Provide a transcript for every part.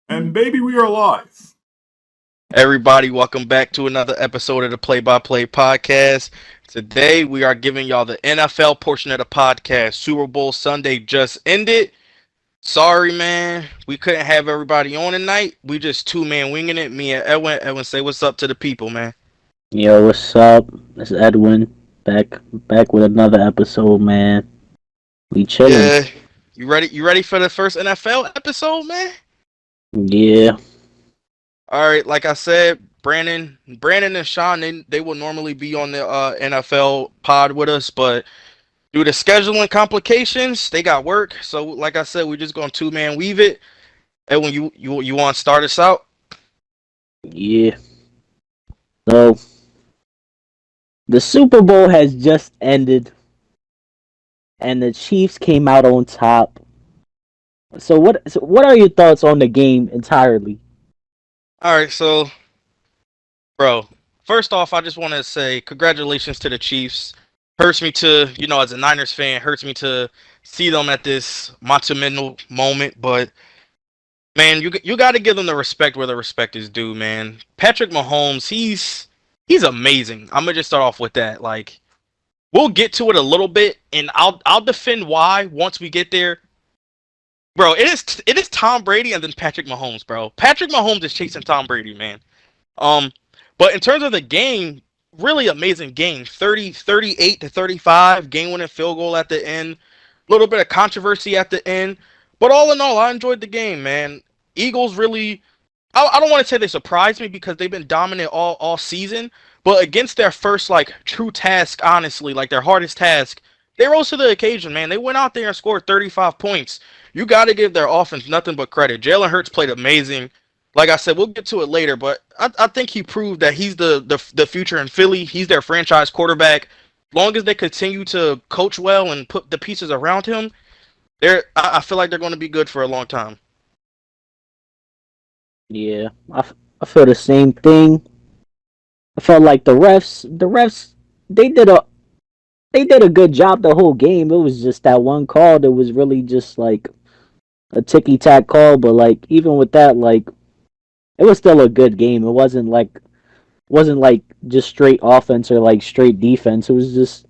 And baby, we are live. Everybody, welcome back to another episode of the Play by Play podcast. Today, we are giving y'all the NFL portion of the podcast. Super Bowl Sunday just ended. Sorry, man. We couldn't have everybody on tonight. We just two-man winging it. Me and Edwin. Edwin, say what's up to the people, man. Yo, what's up? It's Edwin back with another episode, man. We chilling. Yeah. You ready? You ready for the first NFL episode, man? Yeah, All right, like I said, Brandon and Sean, they will normally be on the NFL pod with us, but due to scheduling complications, they got work. So, like I said, we're just going to two-man weave it. And when you want to start us out? yeah. So the Super Bowl has just ended, and the Chiefs came out on top. So what are your thoughts on the game entirely? All right, so, bro, first off, I just want to say congratulations to the Chiefs. Hurts me to, as a Niners fan, hurts me to see them at this monumental moment, but man, you got to give them the respect where the respect is due, man. Patrick Mahomes, he's amazing. I'm gonna just start off with that. Like, we'll get to it a little bit, and I'll defend why once we get there. Bro, it is Tom Brady and then Patrick Mahomes, bro. Patrick Mahomes is chasing Tom Brady, man. Um, but in terms of the game, really amazing game. 38 to 35, game-winning field goal at the end. A little bit of controversy at the end. But all in all, I enjoyed the game, man. Eagles really, I don't want to say they surprised me because they've been dominant all season. But against their first, like, true task, honestly, like their hardest task, they rose to the occasion, man. They went out there and scored 35 points. You got to give their offense nothing but credit. Jalen Hurts played amazing. Like I said, we'll get to it later, but I think he proved that he's the future in Philly. He's their franchise quarterback. Long as they continue to coach well and put the pieces around him, I feel like they're going to be good for a long time. Yeah, I feel the same thing. I felt like the refs, they did a they did a good job the whole game. It was just that one call that was really just like a ticky tack call, but like even with that, like it was still a good game. It wasn't like just straight offense or like straight defense. It was just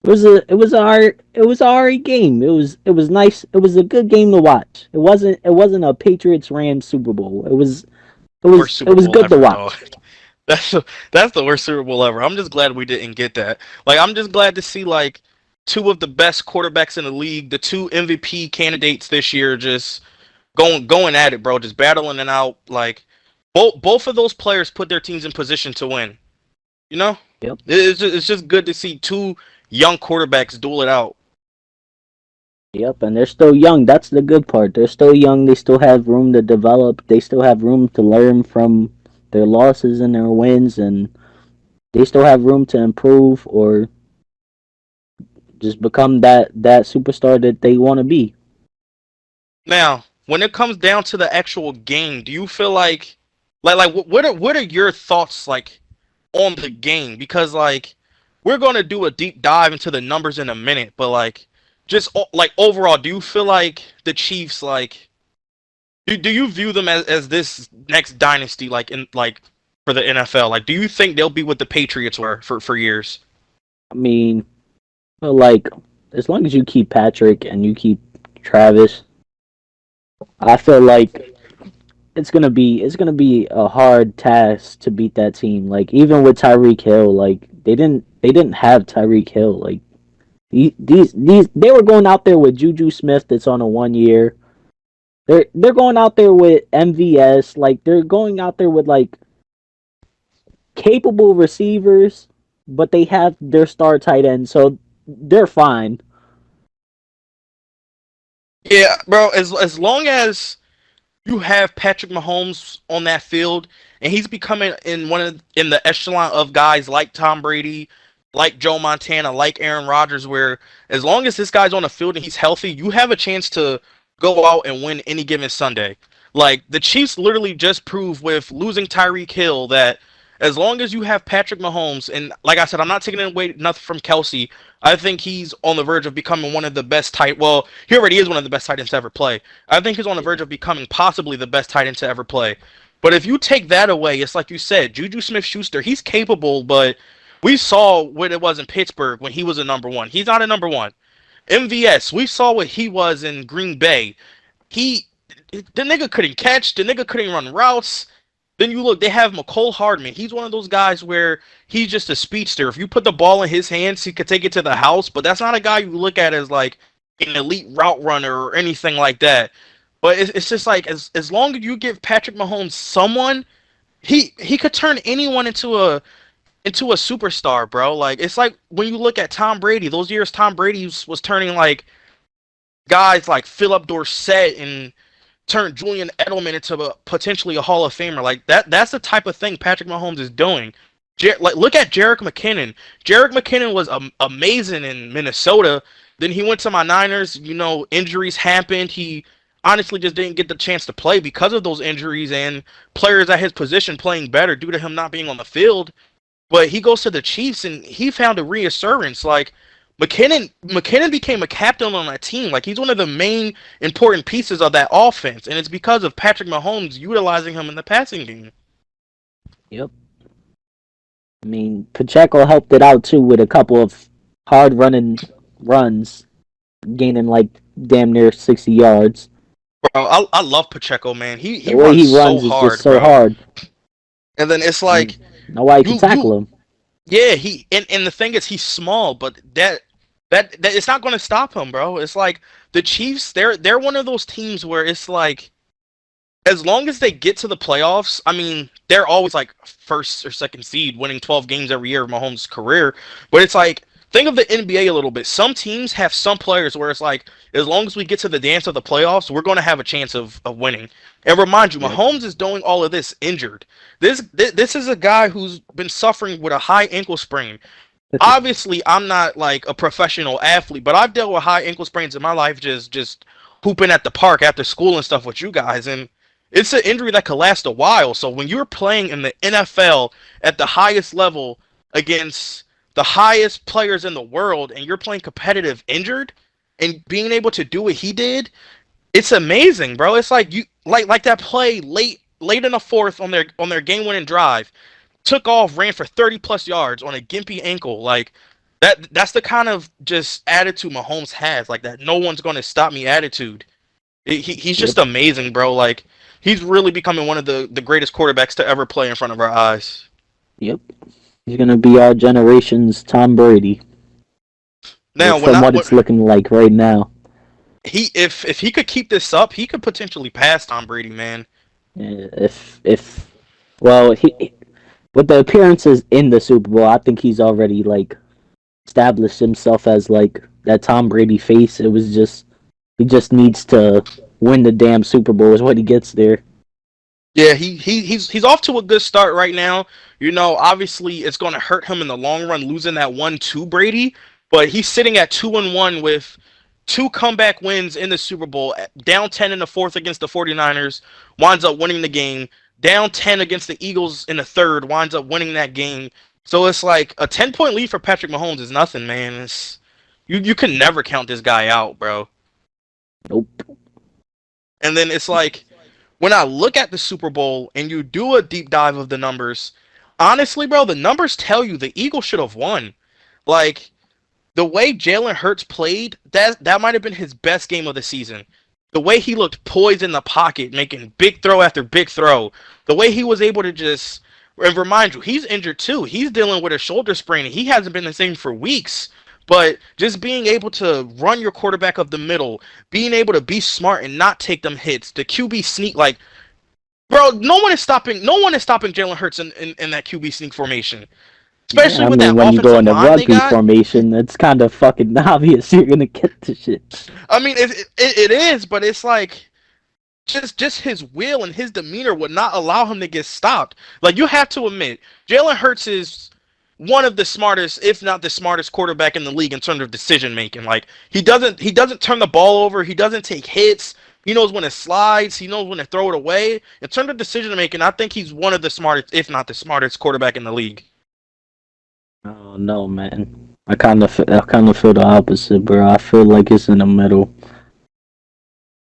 it was a alright game. It was nice. It was a good game to watch. It wasn't a Patriots Rams Super Bowl. It was it Worst was it Super was Bowl good to ever, dog. watch. That's the worst Super Bowl ever. I'm just glad we didn't get that. Like, I'm just glad to see like two of the best quarterbacks in the league, the two MVP candidates this year, just going at it, bro. Just battling it out. Like, both of those players put their teams in position to win. You know, Yep. it's just good to see two young quarterbacks duel it out. Yep, and they're still young. That's the good part. They're still young. They still have room to develop. They still have room to learn from their losses and their wins, and they still have room to improve or just become that superstar that they want to be. Now, when it comes down to the actual game, do you feel like what are your thoughts like on the game? Because like we're gonna do a deep dive into the numbers in a minute, but like just like overall, do you feel like the Chiefs like do you view them as this next dynasty like in like for the NFL? Like, do you think they'll be what the Patriots were for years? I mean, like as long as you keep Patrick and you keep Travis, I feel like it's gonna be a hard task to beat that team. Like even with Tyreek Hill, like they didn't have Tyreek Hill. Like these they were going out there with Juju Smith that's on a 1 year. They're going out there with MVS. Like they're going out there with like capable receivers, but they have their star tight end, so they're fine. Yeah, bro. As long as you have Patrick Mahomes on that field, and he's becoming in the echelon of guys like Tom Brady, like Joe Montana, like Aaron Rodgers, where as long as this guy's on the field and he's healthy, you have a chance to go out and win any given Sunday. Like the Chiefs literally just proved with losing Tyreek Hill that as long as you have Patrick Mahomes, and like I said, I'm not taking away nothing from Kelsey. I think he's on the verge of becoming one of the best tight. Well, he already is one of the best tight ends to ever play. I think he's on the verge of becoming possibly the best tight end to ever play. But if you take that away, it's like you said, Juju Smith-Schuster, he's capable, but we saw what it was in Pittsburgh when he was a number one. He's not a number one. MVS, we saw what he was in Green Bay. The nigga couldn't catch. The nigga couldn't run routes. Then you look, they have McCole Hardman. He's one of those guys where he's just a speedster. If you put the ball in his hands, he could take it to the house. But that's not a guy you look at as like an elite route runner or anything like that. But it's just like as long as you give Patrick Mahomes someone, he could turn anyone into a superstar, bro. Like it's like when you look at Tom Brady, those years Tom Brady was turning like guys like Philip Dorsett and turned Julian Edelman into potentially a Hall of Famer. Like that's the type of thing Patrick Mahomes is doing. Like look at Jerick McKinnon. Jerick McKinnon was amazing in Minnesota. Then he went to my Niners. You know, injuries happened. He honestly just didn't get the chance to play because of those injuries and players at his position playing better due to him not being on the field. But he goes to the Chiefs and he found a reassurance. Like McKinnon became a captain on that team. Like he's one of the main important pieces of that offense, and it's because of Patrick Mahomes utilizing him in the passing game. Yep. I mean, Pacheco helped it out too with a couple of hard running runs, gaining like damn near 60 yards. Bro, I love Pacheco, man. He the way runs he runs so is hard, just so bro. hard. And then it's like nobody can tackle him. Yeah, and the thing is he's small, but that it's not going to stop him, bro. It's like the Chiefs, they're one of those teams where it's like as long as they get to the playoffs, I mean, they're always like first or second seed, winning 12 games every year of Mahomes' career. But it's like, think of the NBA a little bit. Some teams have some players where it's like, as long as we get to the dance of the playoffs, we're going to have a chance of winning. And remind you, Mahomes is doing all of this injured. This is a guy who's been suffering with a high ankle sprain. Obviously, I'm not like a professional athlete, but I've dealt with high ankle sprains in my life just hooping at the park after school and stuff with you guys. And it's an injury that could last a while. So when you're playing in the NFL at the highest level against the highest players in the world and you're playing competitive injured and being able to do what he did, it's amazing, bro. It's like you like that play late in the fourth on their game-winning drive. Took off, ran for 30+ yards on a gimpy ankle. Like that's the kind of just attitude Mahomes has, like that no one's going to stop me attitude. He's just amazing, bro. Like he's really becoming one of the greatest quarterbacks to ever play in front of our eyes. Yep. He's going to be our generation's Tom Brady. Now, from what it's looking like right now. If he could keep this up, he could potentially pass Tom Brady, man. Well, he with the appearances in the Super Bowl, I think he's already like established himself as like that Tom Brady face. It was just he just needs to win the damn Super Bowl is what he gets there. Yeah, he's off to a good start right now. You know, obviously it's going to hurt him in the long run losing that 1-2 Brady, but he's sitting at 2-1 with 2 comeback wins in the Super Bowl, down 10 in the fourth against the 49ers, winds up winning the game. Down 10 against the Eagles in the third, winds up winning that game. So it's like a 10-point lead for Patrick Mahomes is nothing, man. You can never count this guy out, bro. Nope. And then it's like, when I look at the Super Bowl and you do a deep dive of the numbers, honestly, bro, the numbers tell you the Eagles should have won. Like, the way Jalen Hurts played, that might have been his best game of the season. The way he looked poised in the pocket, making big throw after big throw. The way he was able to just... And remind you, he's injured too. He's dealing with a shoulder sprain, and he hasn't been the same for weeks. But just being able to run your quarterback up the middle, being able to be smart and not take them hits, the QB sneak, like... Bro, no one is stopping Jalen Hurts in that QB sneak formation. Especially with that when you go into rugby got, formation, it's kind of fucking obvious you're gonna get the shit. I mean, it is, but it's like just his will and his demeanor would not allow him to get stopped. Like, you have to admit, Jalen Hurts is one of the smartest, if not the smartest quarterback in the league in terms of decision making. Like, he doesn't turn the ball over, he doesn't take hits. He knows when it slides. He knows when to throw it away. In terms of decision making, I think he's one of the smartest, if not the smartest, quarterback in the league. Oh no, man. I kind of feel the opposite, bro. I feel like it's in the middle.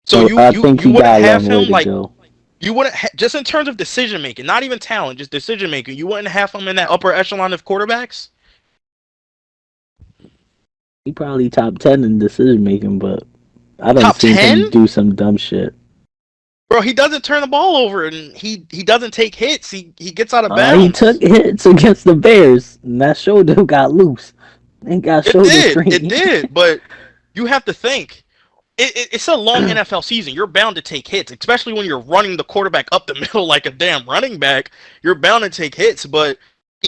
So I think you he wouldn't got a have long way him to like go. you wouldn't just in terms of decision making, not even talent, just decision making. You wouldn't have him in that upper echelon of quarterbacks. He probably top 10 in decision making, but I done Top seen 10? him do some dumb shit. Bro, he doesn't turn the ball over and he doesn't take hits. He gets out of He took bounds. hits against the Bears, and that shoulder got loose. And got shoulder It strain. did, but you have to think. It's a long NFL season. You're bound to take hits, especially when you're running the quarterback up the middle like a damn running back. You're bound to take hits, but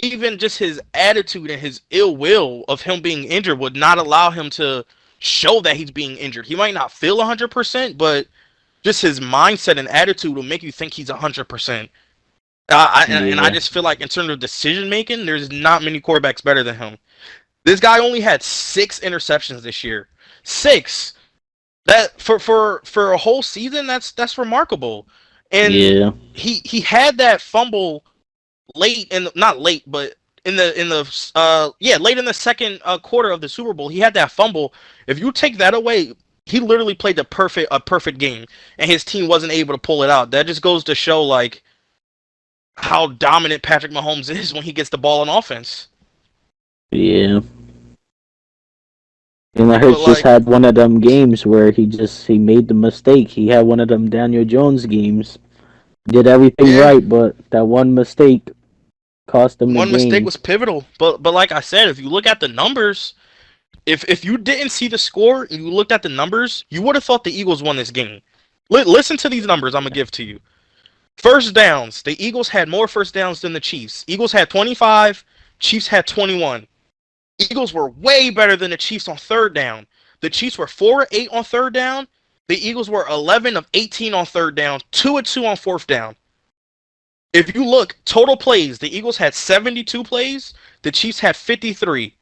even just his attitude and his ill will of him being injured would not allow him to show that he's being injured. He might not feel 100%, but just his mindset and attitude will make you think he's 100%. I Yeah. just feel like in terms of decision making, there's not many quarterbacks better than him. This guy only had 6 interceptions this year. 6. That for a whole season, that's remarkable. And Yeah. he had that fumble late in not late, but in the late in the second quarter of the Super Bowl, he had that fumble. If you take that away, he literally played a perfect game, and his team wasn't able to pull it out. That just goes to show like how dominant Patrick Mahomes is when he gets the ball on offense. Yeah. And But Hurts just like, had one of them games where he made the mistake. He had one of them Daniel Jones games. Did everything yeah, right, but that one mistake cost him the one mistake game. was pivotal. But like I said, if you look at the numbers, if you didn't see the score and you looked at the numbers, you would have thought the Eagles won this game. Listen to these numbers I'm gonna give to you. First downs, the Eagles had more first downs than the Chiefs. Eagles had 25, Chiefs had 21. Eagles were way better than the Chiefs on third down. The Chiefs were 4 of 8 on third down. The Eagles were 11 of 18 on third down, 2 of 2 on fourth down. If you look, total plays, the Eagles had 72 plays, the Chiefs had 53.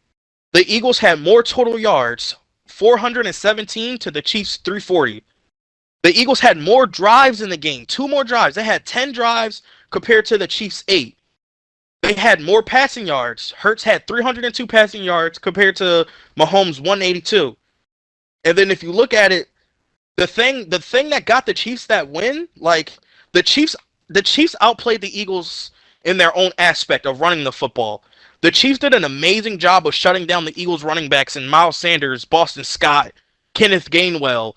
The Eagles had more total yards, 417 to the Chiefs 340. The Eagles had more drives in the game, 2 more drives. They had 10 drives compared to the Chiefs 8. They had more passing yards. Hurts had 302 passing yards compared to Mahomes 182. And then if you look at it, the thing that got the Chiefs that win, like the Chiefs outplayed the Eagles in their own aspect of running the football. The Chiefs did an amazing job of shutting down the Eagles running backs in Miles Sanders, Boston Scott, Kenneth Gainwell.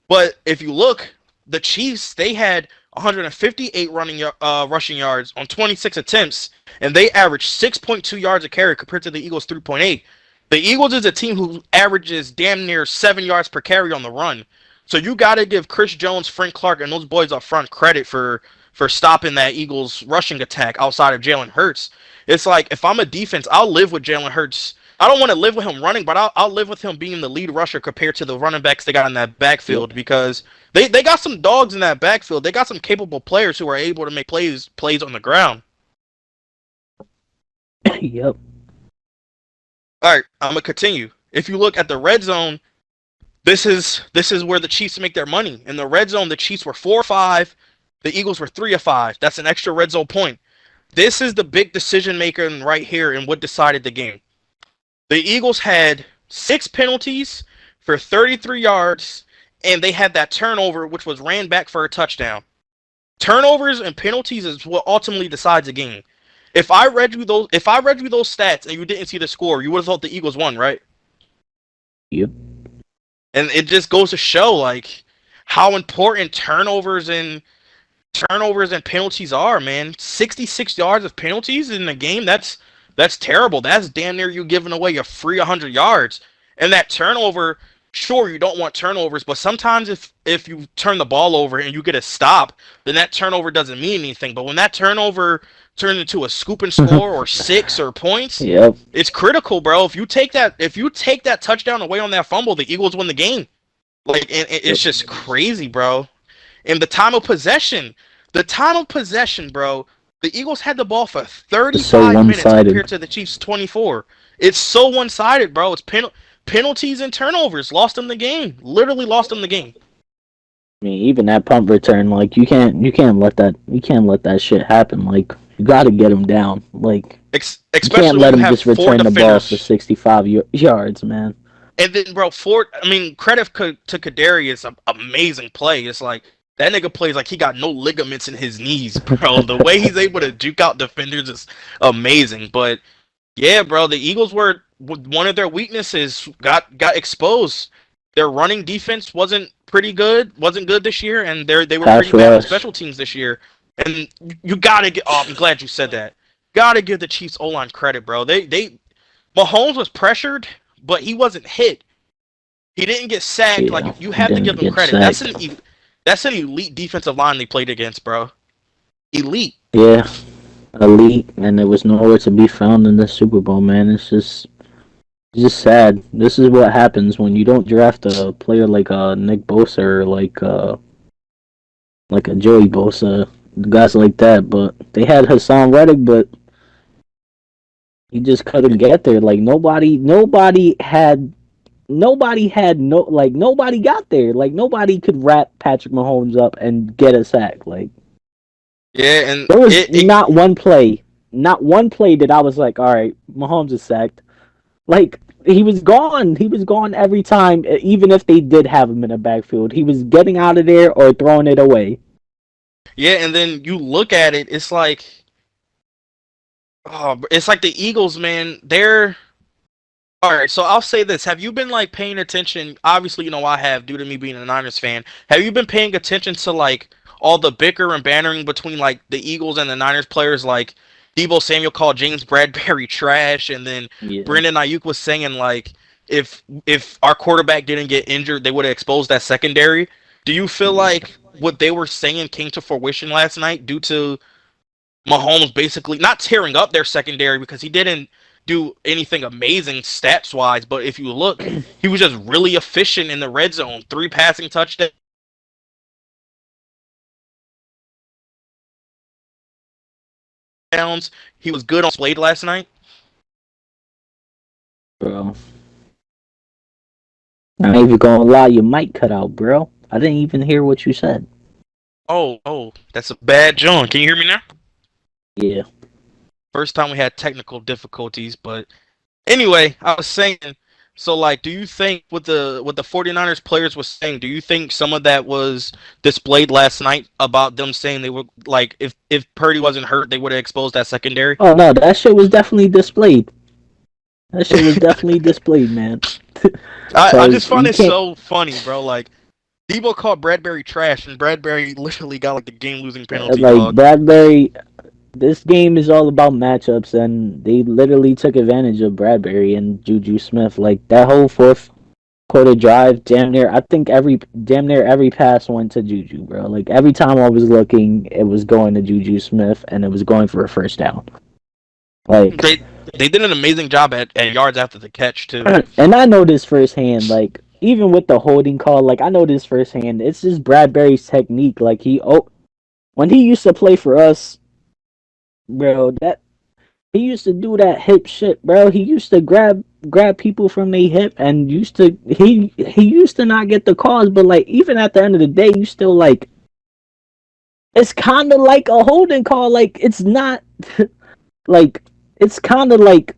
But if you look, the Chiefs, they had 158 rushing yards on 26 attempts, and they averaged 6.2 yards a carry compared to the Eagles 3.8. The Eagles is a team who averages damn near 7 yards per carry on the run. So you got to give Chris Jones, Frank Clark, and those boys up front credit for stopping that Eagles rushing attack outside of Jalen Hurts. It's like, if I'm a defense, I'll live with Jalen Hurts. I don't want to live with him running, but I'll live with him being the lead rusher compared to the running backs they got in that backfield, Yep. because they got some dogs in that backfield. They got some capable players who are able to make plays on the ground. Yep. All right, I'm gonna continue. If you look at the red zone, this is where the Chiefs make their money. In the red zone, the Chiefs were 4 of 5, the Eagles were 3 of 5. That's an extra red zone point. This is the big decision maker right here and what decided the game. The Eagles had 6 penalties for 33 yards, and they had that turnover, which was ran back for a touchdown. Turnovers and penalties is what ultimately decides the game. If I read you those stats and you didn't see the score, you would have thought the Eagles won, right? Yep. And it just goes to show like how important turnovers and penalties are, man. 66 yards of penalties in the game, that's terrible. That's damn near you giving away a free 100 yards. And that turnover, sure, you don't want turnovers, but sometimes if you turn the ball over and you get a stop, then that turnover doesn't mean anything. But when that turnover turns into a scoop and score or 6 or points, Yep. it's critical, bro. If you take that touchdown away on that fumble, the Eagles win the game. Like, and it's just crazy, bro. And the time of possession, bro. The Eagles had the ball for It's so 35 minutes one-sided. compared to the Chiefs 24. It's so one-sided, bro. It's penalties and turnovers lost them the game. Literally lost them the game. I mean, even that punt return, like you can't let that shit happen. Like you got to get him down. Like you can't Especially when let you him have just four return the ball for defenders. 65 yards, man. And then, bro, credit to Kadarius, amazing play. It's like that nigga plays like he got no ligaments in his knees, bro. The way he's able to juke out defenders is amazing. But yeah, bro, the Eagles were one of their weaknesses got exposed. Their running defense wasn't good this year, and they were pretty Pass bad on rush. special teams this year. And you gotta get. Oh, I'm glad you said that. Gotta give the Chiefs O line credit, bro. They Mahomes was pressured, but he wasn't hit. He didn't get sacked. Yeah, Like you he have to give didn't them get credit. sacked. That's an elite defensive line they played against, bro. Elite. Yeah, elite, and it was nowhere to be found in the Super Bowl, man. It's just sad. This is what happens when you don't draft a player like Nick Bosa or like a Joey Bosa, guys like that. But they had Hassan Reddick, but he just couldn't get there. Like nobody got there. Like nobody could wrap Patrick Mahomes up and get a sack. Like Yeah, and there was it not one play that I was like, all right, Mahomes is sacked. Like he was gone. He was gone every time. Even if they did have him in the backfield, he was getting out of there or throwing it away. yeah, and then you look at it, it's like the Eagles, man. They're all right. So I'll say this: have you been like paying attention? Obviously, you know I have, due to me being a Niners fan. Have you been paying attention to like all the bicker and bantering between like the Eagles and the Niners players? Like Debo Samuel called James Bradbury trash, and then Yeah, Brandon Ayuk was saying like if our quarterback didn't get injured, they would have exposed that secondary. Do you feel yeah. like what they were saying came to fruition last night due to Mahomes basically not tearing up their secondary because he didn't do anything amazing stats wise, but if you look, he was just really efficient in the red zone. 3 passing touchdowns. He was good on Slade last night. Bro, I ain't even gonna lie. Your mic cut out, bro. I didn't even hear what you said. Oh, that's a bad John. Can you hear me now? Yeah. First time we had technical difficulties, but anyway, I was saying, so like, do you think what the 49ers players was saying, do you think some of that was displayed last night about them saying they were like if Purdy wasn't hurt, they would have exposed that secondary? Oh no, that shit was definitely displayed. That shit was definitely displayed, man. I Cause just find you it can't so funny, bro. Like Debo called Bradbury trash, and Bradbury literally got like the game-losing penalty, like dog. Bradbury. This game is all about matchups, and they literally took advantage of Bradbury and Juju Smith. Like that whole fourth quarter drive, damn near every pass went to Juju, bro. Like every time I was looking, it was going to Juju Smith, and it was going for a first down. Like, They did an amazing job at yards after the catch too. and I know this firsthand. Like even with the holding call, like I know this firsthand. It's just Bradbury's technique. Like when he used to play for us, bro, that he used to do that hip shit, bro. He used to grab people from their hip and he used to not get the calls, but like even at the end of the day, you still like it's kind of like a holding call. Like it's not like it's kind of like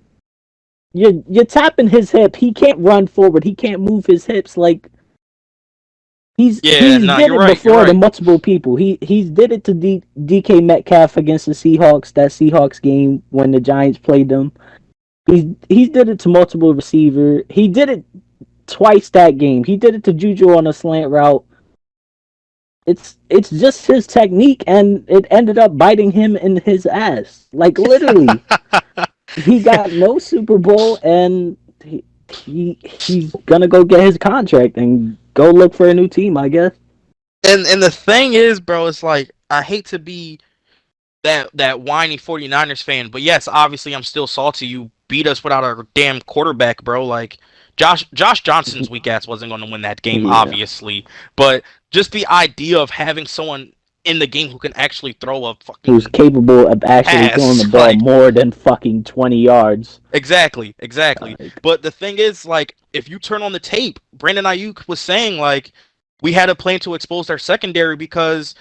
you're tapping his hip. He can't run forward. He can't move his hips. Like Yeah, he's no, did you're it right. You're before to right. multiple people. He's did it to DK Metcalf against the Seahawks. That Seahawks game when the Giants played them. He's did it to multiple receiver. He did it twice that game. He did it to Juju on a slant route. It's just his technique, and it ended up biting him in his ass. Like literally, he got no Super Bowl, and he's gonna go get his contract and go look for a new team, I guess. And the thing is, bro, it's like I hate to be that whiny 49ers fan, but yes, obviously I'm still salty. You beat us without our damn quarterback, bro. Like Josh Johnson's weak ass wasn't going to win that game, Yeah, obviously, but just the idea of having someone in the game who can actually throw a who's fucking capable of actually throwing the pass, ball like more than fucking 20 yards. exactly. Like, But the thing is, like, if you turn on the tape, Brandon Ayuk was saying like we had a plan to expose their secondary because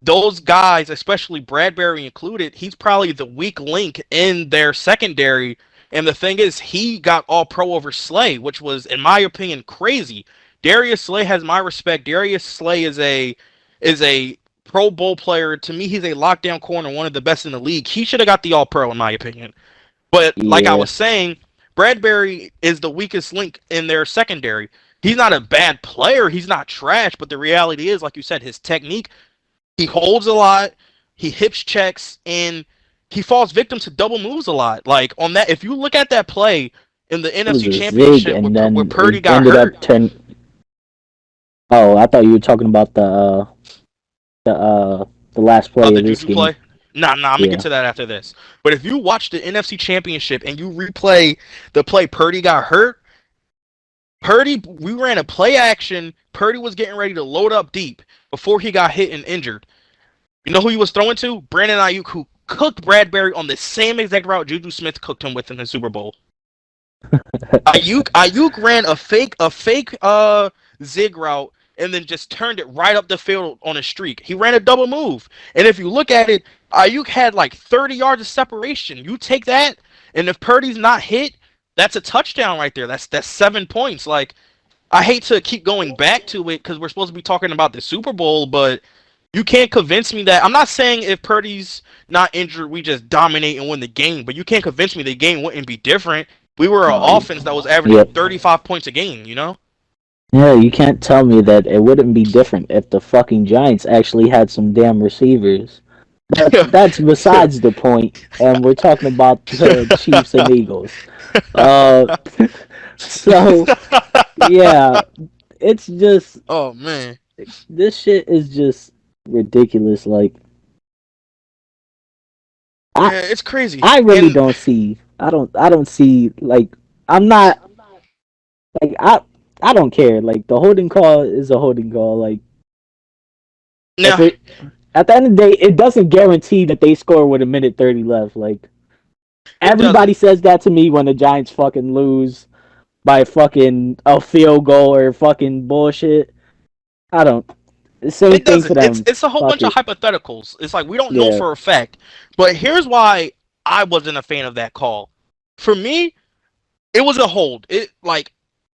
those guys, especially Bradbury included, he's probably the weak link in their secondary. And the thing is, he got all pro over Slay, which was, in my opinion, crazy. Darius Slay has my respect. Darius Slay is a Pro Bowl player. To me, he's a lockdown corner, one of the best in the league. He should have got the all pro, in my opinion. But like I Yeah, was saying, Bradbury is the weakest link in their secondary. He's not a bad player. He's not trash. But the reality is, like you said, his technique, he holds a lot, he hips checks, and he falls victim to double moves a lot. Like on that, if you look at that play in the it was NFC a zig, Championship where, and where then Purdy it got ended hurt. up turn. Oh, I thought you were talking about the the last play The of this Juju game. play. Nah, I'm gonna get Yeah, to that after this. But if you watch the NFC Championship and you replay the play Purdy got hurt, we ran a play action. Purdy was getting ready to load up deep before he got hit and injured. You know who he was throwing to? Brandon Ayuk, who cooked Bradbury on the same exact route Juju Smith cooked him with in the Super Bowl. Ayuk ran a fake zig route and then just turned it right up the field on a streak. He ran a double move. And if you look at it, Ayuk had like 30 yards of separation. You take that, and if Purdy's not hit, that's a touchdown right there. That's 7 points. Like, I hate to keep going back to it because we're supposed to be talking about the Super Bowl, but you can't convince me that. I'm not saying if Purdy's not injured, we just dominate and win the game, but you can't convince me the game wouldn't be different. We were an offense that was averaging yep. 35 points a game, you know? Yeah, you can't tell me that it wouldn't be different if the fucking Giants actually had some damn receivers. That's besides the point, and we're talking about the Chiefs and Eagles. Uh, so yeah, it's just Oh man. this shit is just ridiculous. Like I Yeah, it's crazy. I really And don't see. I don't see like I'm not like I don't care. Like the holding call is a holding call. Like if now it at the end of the day, it doesn't guarantee that they score with a minute 30 left. Like it everybody doesn't. says that to me when the Giants fucking lose by fucking a field goal or fucking bullshit. I don't. Same It thing for doesn't. It's them. it's a whole Fuck bunch of it. hypotheticals. It's like we don't know Yeah. for a fact. But here's why I wasn't a fan of that call. For me, it was a hold. It like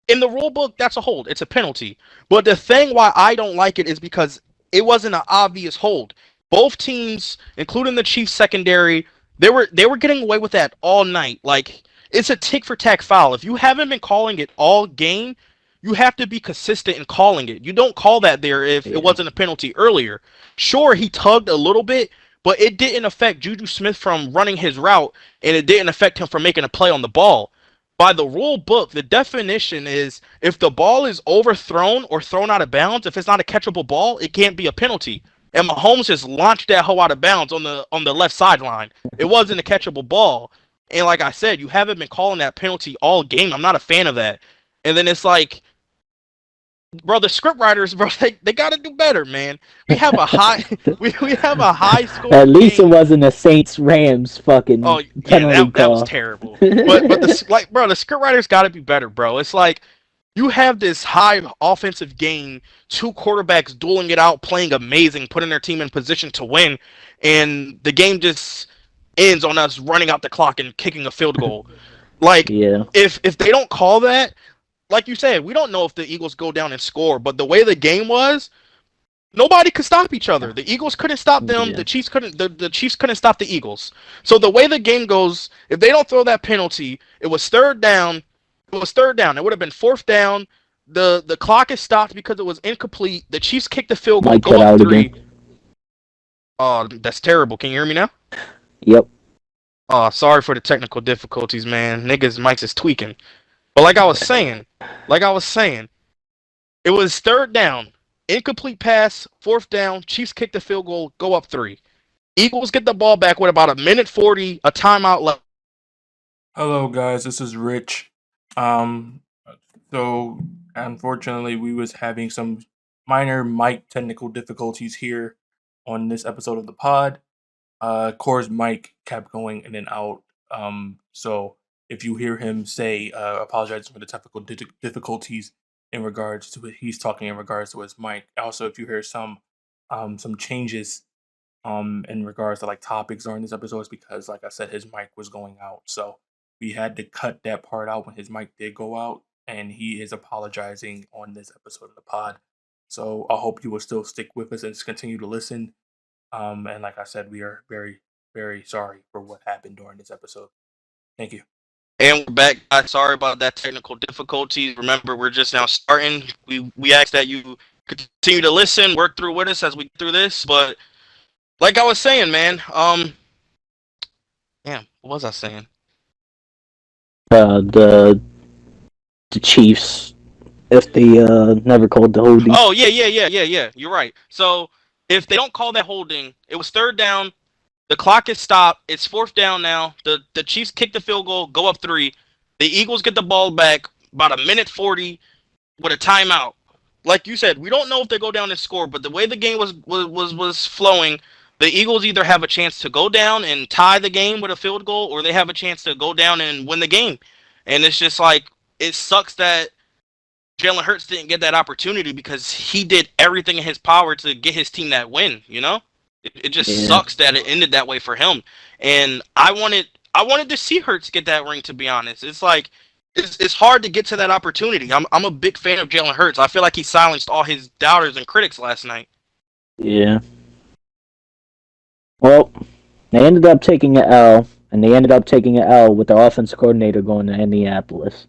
in the rule book, that's a hold. It's a penalty. But the thing why I don't like it is because it wasn't an obvious hold. Both teams, including the Chiefs secondary, they were getting away with that all night. Like it's a tick for tack foul. If you haven't been calling it all game, you have to be consistent in calling it. You don't call that there if it Yeah. wasn't a penalty earlier. Sure, he tugged a little bit, but it didn't affect Juju Smith from running his route, and it didn't affect him from making a play on the ball. By the rule book, the definition is if the ball is overthrown or thrown out of bounds, if it's not a catchable ball, it can't be a penalty. And Mahomes just launched that hoe out of bounds on the left sideline. It wasn't a catchable ball. And like I said, you haven't been calling that penalty all game. I'm not a fan of that. And then it's like, bro, the script writers, bro, they got to do better, man. We have a high we have a high At scoring least it game. wasn't a Saints Rams fucking Oh yeah, penalty that was call. terrible. But the like, bro, the script writers got to be better, bro. It's like you have this high offensive game, two quarterbacks dueling it out, playing amazing, putting their team in position to win, and the game just ends on us running out the clock and kicking a field goal. Like Yeah. if they don't call that, like you said, we don't know if the Eagles go down and score, but the way the game was, nobody could stop each other. The Eagles couldn't stop them. Yeah. The Chiefs couldn't stop the Eagles. So the way the game goes, if they don't throw that penalty, it was third down. It was third down. It would have been fourth down. The clock is stopped because it was incomplete. The Chiefs kick the field goal, Might go cut up out three. again. Oh, that's terrible. Can you hear me now? Yep. Oh, sorry for the technical difficulties, man. Niggas' mics is tweaking. But like I was saying, it was third down, incomplete pass, fourth down. Chiefs kick the field goal, go up three. Eagles get the ball back with about a minute 40, a timeout left. Hello, guys. This is Rich. Um, so unfortunately, we was having some minor mic technical difficulties here on this episode of the pod. Cor's mic kept going in and out. So if you hear him say, "Apologize for the technical difficulties," in regards to he's talking in regards to his mic. Also, if you hear some changes in regards to like topics during this episode, it's because like I said, his mic was going out. So we had to cut that part out when his mic did go out, and he is apologizing on this episode of the pod. So I hope you will still stick with us and just continue to listen. And like I said, we are very, very sorry for what happened during this episode. Thank you. And we're back, guys. Sorry about that technical difficulties. Remember, we're just now starting. We ask that you continue to listen, work through with us as we get through this. But like I was saying, man, damn, what was I saying? The Chiefs, if they never called the holding. Oh yeah. You're right. So if they don't call that holding, it was third down. The clock is stopped. It's fourth down now. The Chiefs kick the field goal, go up 3. The Eagles get the ball back about a minute 40 with a timeout. Like you said, we don't know if they go down and score, but the way the game was flowing, the Eagles either have a chance to go down and tie the game with a field goal, or they have a chance to go down and win the game. And it's just like, it sucks that Jalen Hurts didn't get that opportunity because he did everything in his power to get his team that win. It just sucks that it ended that way for him. And I wanted to see Hurts get that ring, to be honest. It's like it's hard to get to that opportunity. I'm a big fan of Jalen Hurts. I feel like he silenced all his doubters and critics last night. Yeah. Well, they ended up taking an L, and they ended up taking an L with their offensive coordinator going to Indianapolis.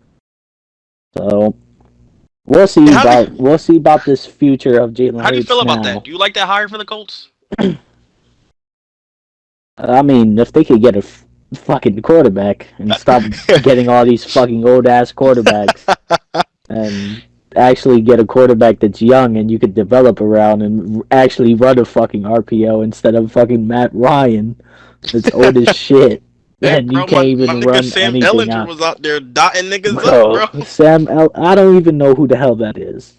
So we'll see about this future of Jalen Hurts. How do you feel about now. that? Do you like that hire for the Colts? I mean, if they could get a fucking quarterback and stop getting all these fucking old ass quarterbacks and actually get a quarterback that's young and you could develop around and actually run a fucking RPO instead of fucking Matt Ryan that's old as shit. And you can't even run Sam anything Ellinger out. was out there dotting niggas up, bro. I don't even know who the hell that is.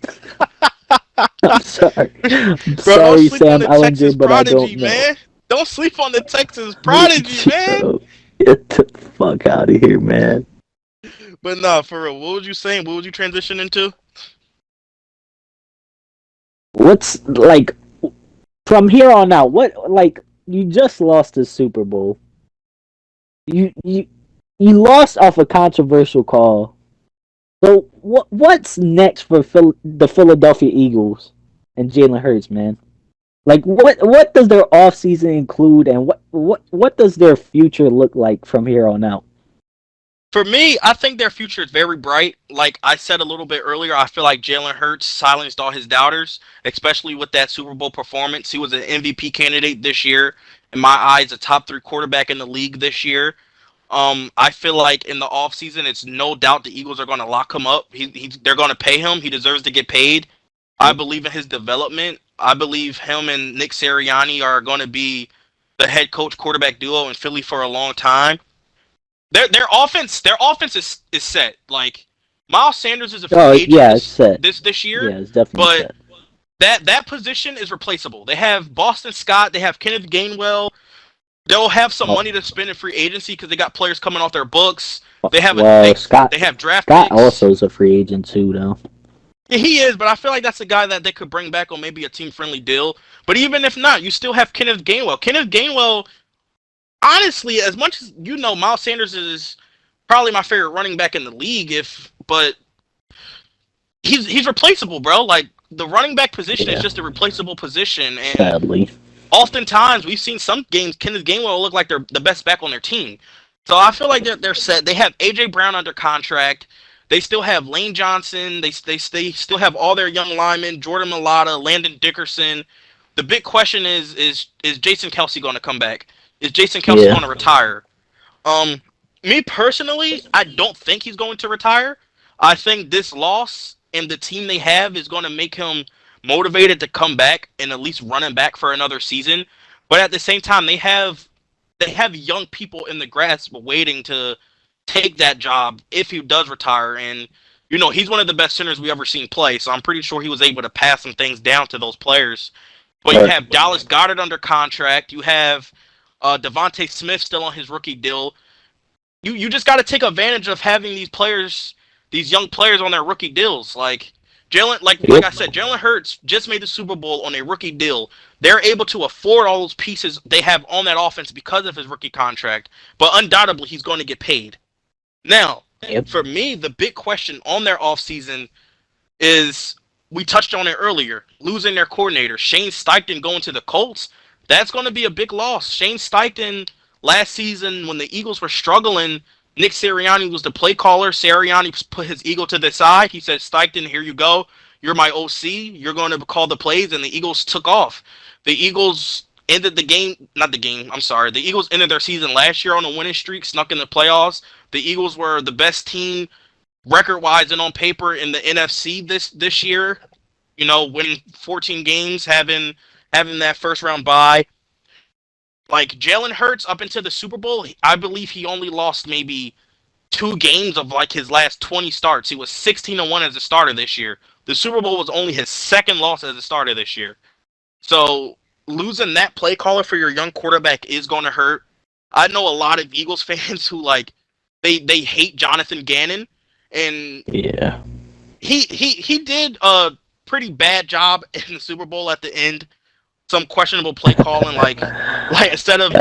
I'm sorry. I'm bro, sorry, Sam Ellinger, but I don't know. Man. Don't sleep on the Texas Prodigy, man. Get the fuck out of here, man. But nah, for real, what was you saying? What would you transition into? What's, like, from here on out, you just lost the Super Bowl. You lost off a controversial call. So what's next for the Philadelphia Eagles and Jalen Hurts, man? Like, what does their offseason include, and what does their future look like from here on out? For me, I think their future is very bright. Like I said a little bit earlier, I feel like Jalen Hurts silenced all his doubters, especially with that Super Bowl performance. He was an MVP candidate this year. In my eyes, a top 3 quarterback in the league this year. I feel like in the offseason, it's no doubt the Eagles are going to lock him up. They're going to pay him. He deserves to get paid. I believe in his development. I believe him and Nick Sirianni are going to be the head coach quarterback duo in Philly for a long time. Their offense is set. Like Miles Sanders is a free agent this year. Yeah, it's definitely set. That position is replaceable. They have Boston Scott. They have Kenneth Gainwell. They'll have some money to spend in free agency because they got players coming off their books. They have Scott. They have draft Scott picks. also is a free agent too, though. Yeah, he is, but I feel like that's a guy that they could bring back on maybe a team-friendly deal. But even if not, you still have Kenneth Gainwell. Kenneth Gainwell, honestly, as much as you know, Miles Sanders is probably my favorite running back in the league. But he's replaceable, bro. Like the running back position is just a replaceable position, and sadly, oftentimes we've seen some games Kenneth Gainwell look like they're the best back on their team. So I feel like they're set. They have AJ Brown under contract. They still have Lane Johnson. They still have all their young linemen, Jordan Mailata, Landon Dickerson. The big question is Jason Kelce going to come back? Is Jason Kelce going to retire? Me personally, I don't think he's going to retire. I think this loss and the team they have is going to make him motivated to come back and at least running back for another season. But at the same time, they have young people in the grasp waiting to take that job if he does retire. And he's one of the best centers we ever seen play, so I'm pretty sure he was able to pass some things down to those players. But you have Dallas Goedert under contract. You have Devontae Smith still on his rookie deal. You just got to take advantage of having these young players on their rookie deals. Like Like I said, Jalen Hurts just made the Super Bowl on a rookie deal. They're able to afford all those pieces they have on that offense because of his rookie contract. But undoubtedly, he's going to get paid. Now, Yep. for me, the big question on their offseason is we touched on it earlier, losing their coordinator. Shane Steichen going to the Colts, that's going to be a big loss. Shane Steichen, last season when the Eagles were struggling, Nick Sirianni was the play caller. Sirianni put his ego to the side. He said, Steichen, here you go. You're my OC. You're going to call the plays, and the Eagles took off. The Eagles ended the game, not the game, I'm sorry. The Eagles ended their season last year on a winning streak, snuck in the playoffs. The Eagles were the best team record-wise and on paper in the NFC this year. You know, winning 14 games, having that first round bye. Like Jalen Hurts up into the Super Bowl, I believe he only lost maybe 2 games of like his last 20 starts. He was 16-1 as a starter this year. The Super Bowl was only his second loss as a starter this year. So losing that play caller for your young quarterback is going to hurt. I know a lot of Eagles fans who like they hate Jonathan Gannon, and Yeah. he did a pretty bad job in the Super Bowl at the end. Some questionable play calling, like instead of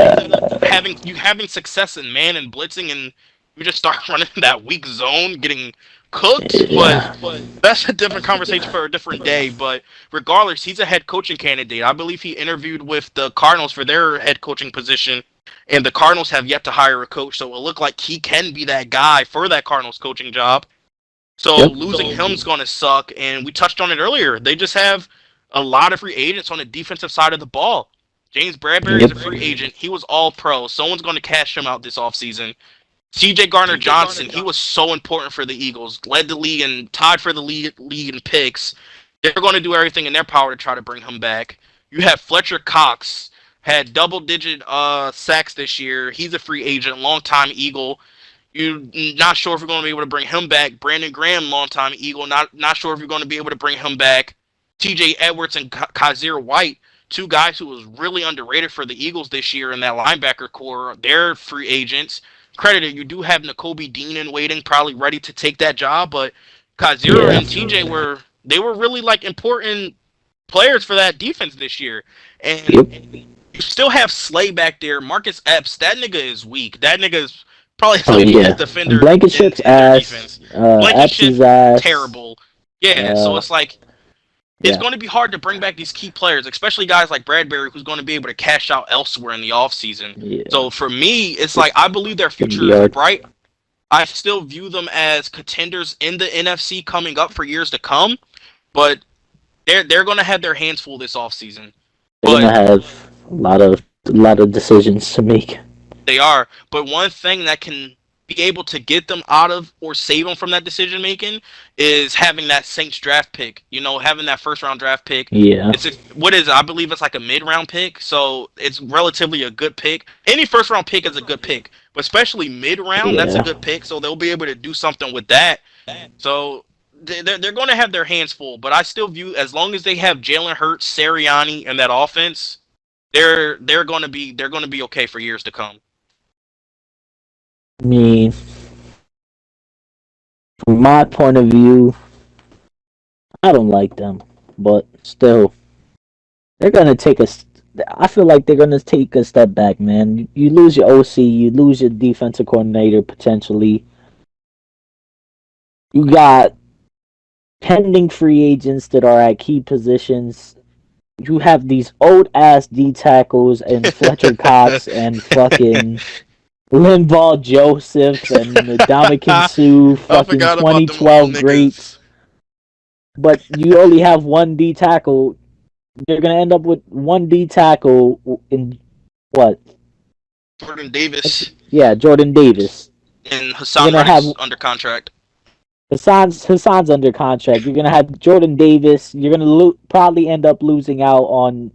having success in man and blitzing, and you just start running that weak zone, getting cooked. Yeah. But that's a different conversation for a different day. But regardless, he's a head coaching candidate. I believe he interviewed with the Cardinals for their head coaching position, and the Cardinals have yet to hire a coach. So it looked like he can be that guy for that Cardinals coaching job. So losing him's going to suck. And we touched on it earlier. They just have a lot of free agents on the defensive side of the ball. James Bradbury is a free agent. He was all pro. Someone's going to cash him out this offseason. CJ Gardner-Johnson, he was so important for the Eagles. Led the league and tied for the league in picks. They're going to do everything in their power to try to bring him back. You have Fletcher Cox, had double-digit sacks this year. He's a free agent, longtime Eagle. You're not sure if you're going to be able to bring him back. Brandon Graham, longtime Eagle, not sure if you're going to be able to bring him back. TJ Edwards and Kaiser White, two guys who was really underrated for the Eagles this year in that linebacker core. They're free agents. Credited, you do have Nakobe Dean in waiting, probably ready to take that job, but Kaiser and TJ were really like important players for that defense this year. And you still have Slay back there. Marcus Epps, that nigga is weak. That nigga is probably the weakest defender Blankenship's in their ass. defense. Epps' ass. Terrible. Yeah, so it's like it's going to be hard to bring back these key players, especially guys like Bradbury, who's going to be able to cash out elsewhere in the offseason. Yeah. So for me, it's like I believe their future is bright. I still view them as contenders in the NFC coming up for years to come, but they're going to have their hands full this offseason. They're going to have a lot of decisions to make. They are, but one thing that can be able to get them out of or save them from that decision making is having that Saints draft pick. You know, having that first round draft pick. Yeah. What is it? I believe it's like a mid round pick, so it's relatively a good pick. Any first round pick is a good pick, but especially mid round, that's a good pick. So they'll be able to do something with that. So they're going to have their hands full, but I still view as long as they have Jalen Hurts, Sirianni, and that offense, they're going to be okay for years to come. I mean, from my point of view, I don't like them, but still, they're gonna take I feel like they're gonna take a step back, man. You lose your OC, you lose your defensive coordinator potentially. You got pending free agents that are at key positions. You have these old ass D tackles and Fletcher Cox and fucking Linval Joseph and Ndamukong Suh, fucking 2012 greats. But you only have one D tackle. You're going to end up with one D tackle in what? Jordan Davis. Yeah, Jordan Davis. And Hassan Reddick's under contract. Hassan's under contract. You're going to have Jordan Davis. You're going to probably end up losing out on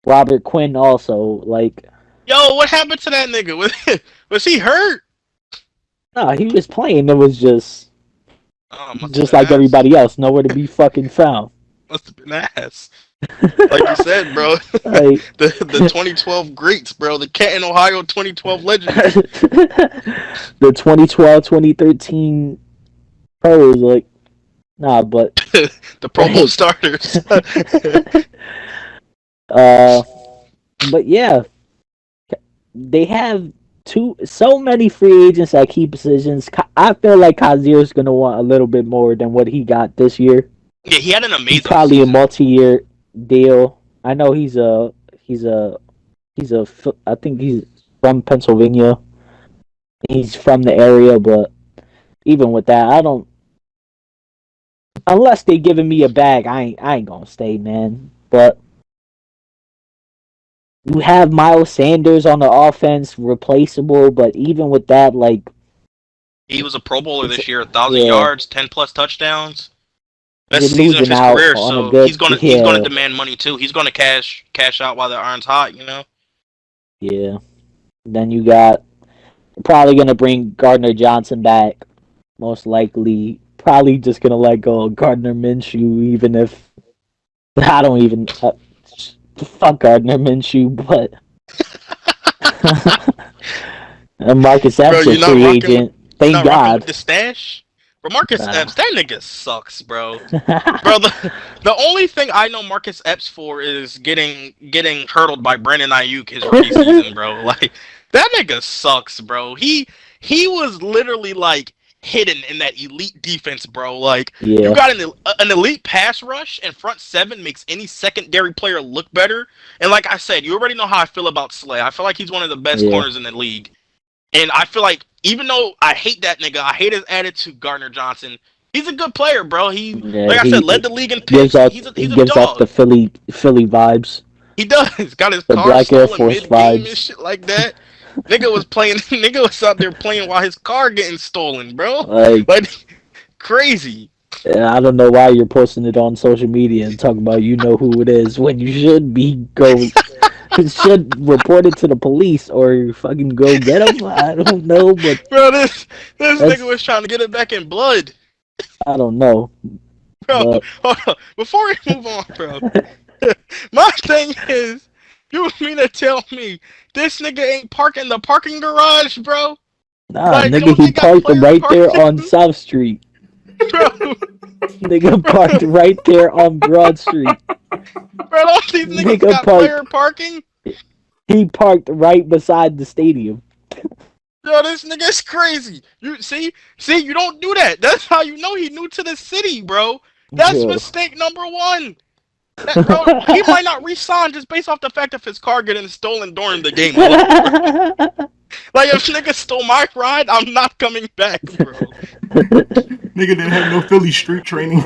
Robert Quinn also. Like, yo, what happened to that nigga? Was he hurt? No, he was playing. It was just like everybody else, nowhere to be fucking found. Must have been ass. Like you said, bro. Like, the 2012 greats, bro. The Canton, Ohio 2012 legends. The 2012, 2013 pros, like, Nah, but The Pro Bowl like, starters. uh, but yeah, they have so many free agents at key positions. I feel like Kazier's gonna want a little bit more than what he got this year. Yeah, he had an amazing Probably a season. multi-year deal. I know he's a I think he's from Pennsylvania. He's from the area, but even with that, I don't. Unless they giving me a bag, I ain't gonna stay, man. But you have Miles Sanders on the offense, replaceable. But even with that, like He was a Pro Bowler it's this year, 1,000 yeah, yards, 10 plus touchdowns, you're best season of losing his out career. on a So good he's gonna yeah demand money too. He's gonna cash out while the iron's hot. You know. yeah. Then you got probably gonna bring Gardner Johnson back, most likely. Probably just gonna let go of Gardner Minshew, even if I don't even fuck Gardner Minshew, but and Marcus Bro, Epps a you're not free rocking with agent. Thank with God. the stash. Bro, Marcus Nah. Epps, that nigga sucks, bro. Bro, the only thing I know Marcus Epps for is getting hurdled by Brandon Ayuk his rookie season, bro. Like that nigga sucks, bro. He was literally like hidden in that elite defense, bro. Like you Yeah, got an elite pass rush and front seven makes any secondary player look better. And like I said, you already know how I feel about Slay. I feel like he's one of the best yeah, corners in the league. And I feel like even though I hate that nigga, I hate his attitude, Gardner Johnson. He's a good player, bro. He, yeah. like I said, led the league in Gives picks. off He's a gives off the dog. Philly vibes, He does. Got his the car Black Air stolen Force mid game and vibes. shit like that. Nigga was playing. Nigga was out there playing while his car getting stolen, bro. Like Like crazy, I don't know why you're posting it on social media and talking about you know who it is when you should be go should report it to the police or fucking go get him. I don't know, but bro. This nigga was that's trying to get it back in blood, I don't know, bro. but Hold on. Before we move on, bro. My thing is, you mean to tell me this nigga ain't parking the parking garage, bro? nah, Like, nigga, don't he they got parked player right there on parking, South Street. bro? Nigga parked Bro, right there on Broad Street. bro, don't these niggas Nigga got parked. player parking? He parked right beside the stadium. Yo, this nigga's crazy. You see, you don't do that. That's how you know he new to the city, bro. That's Yo. mistake number one. That bro, he might not resign just based off the fact of his car getting stolen during the game alone, bro. Like if nigga stole my ride, I'm not coming back, bro. Nigga didn't have no Philly street training.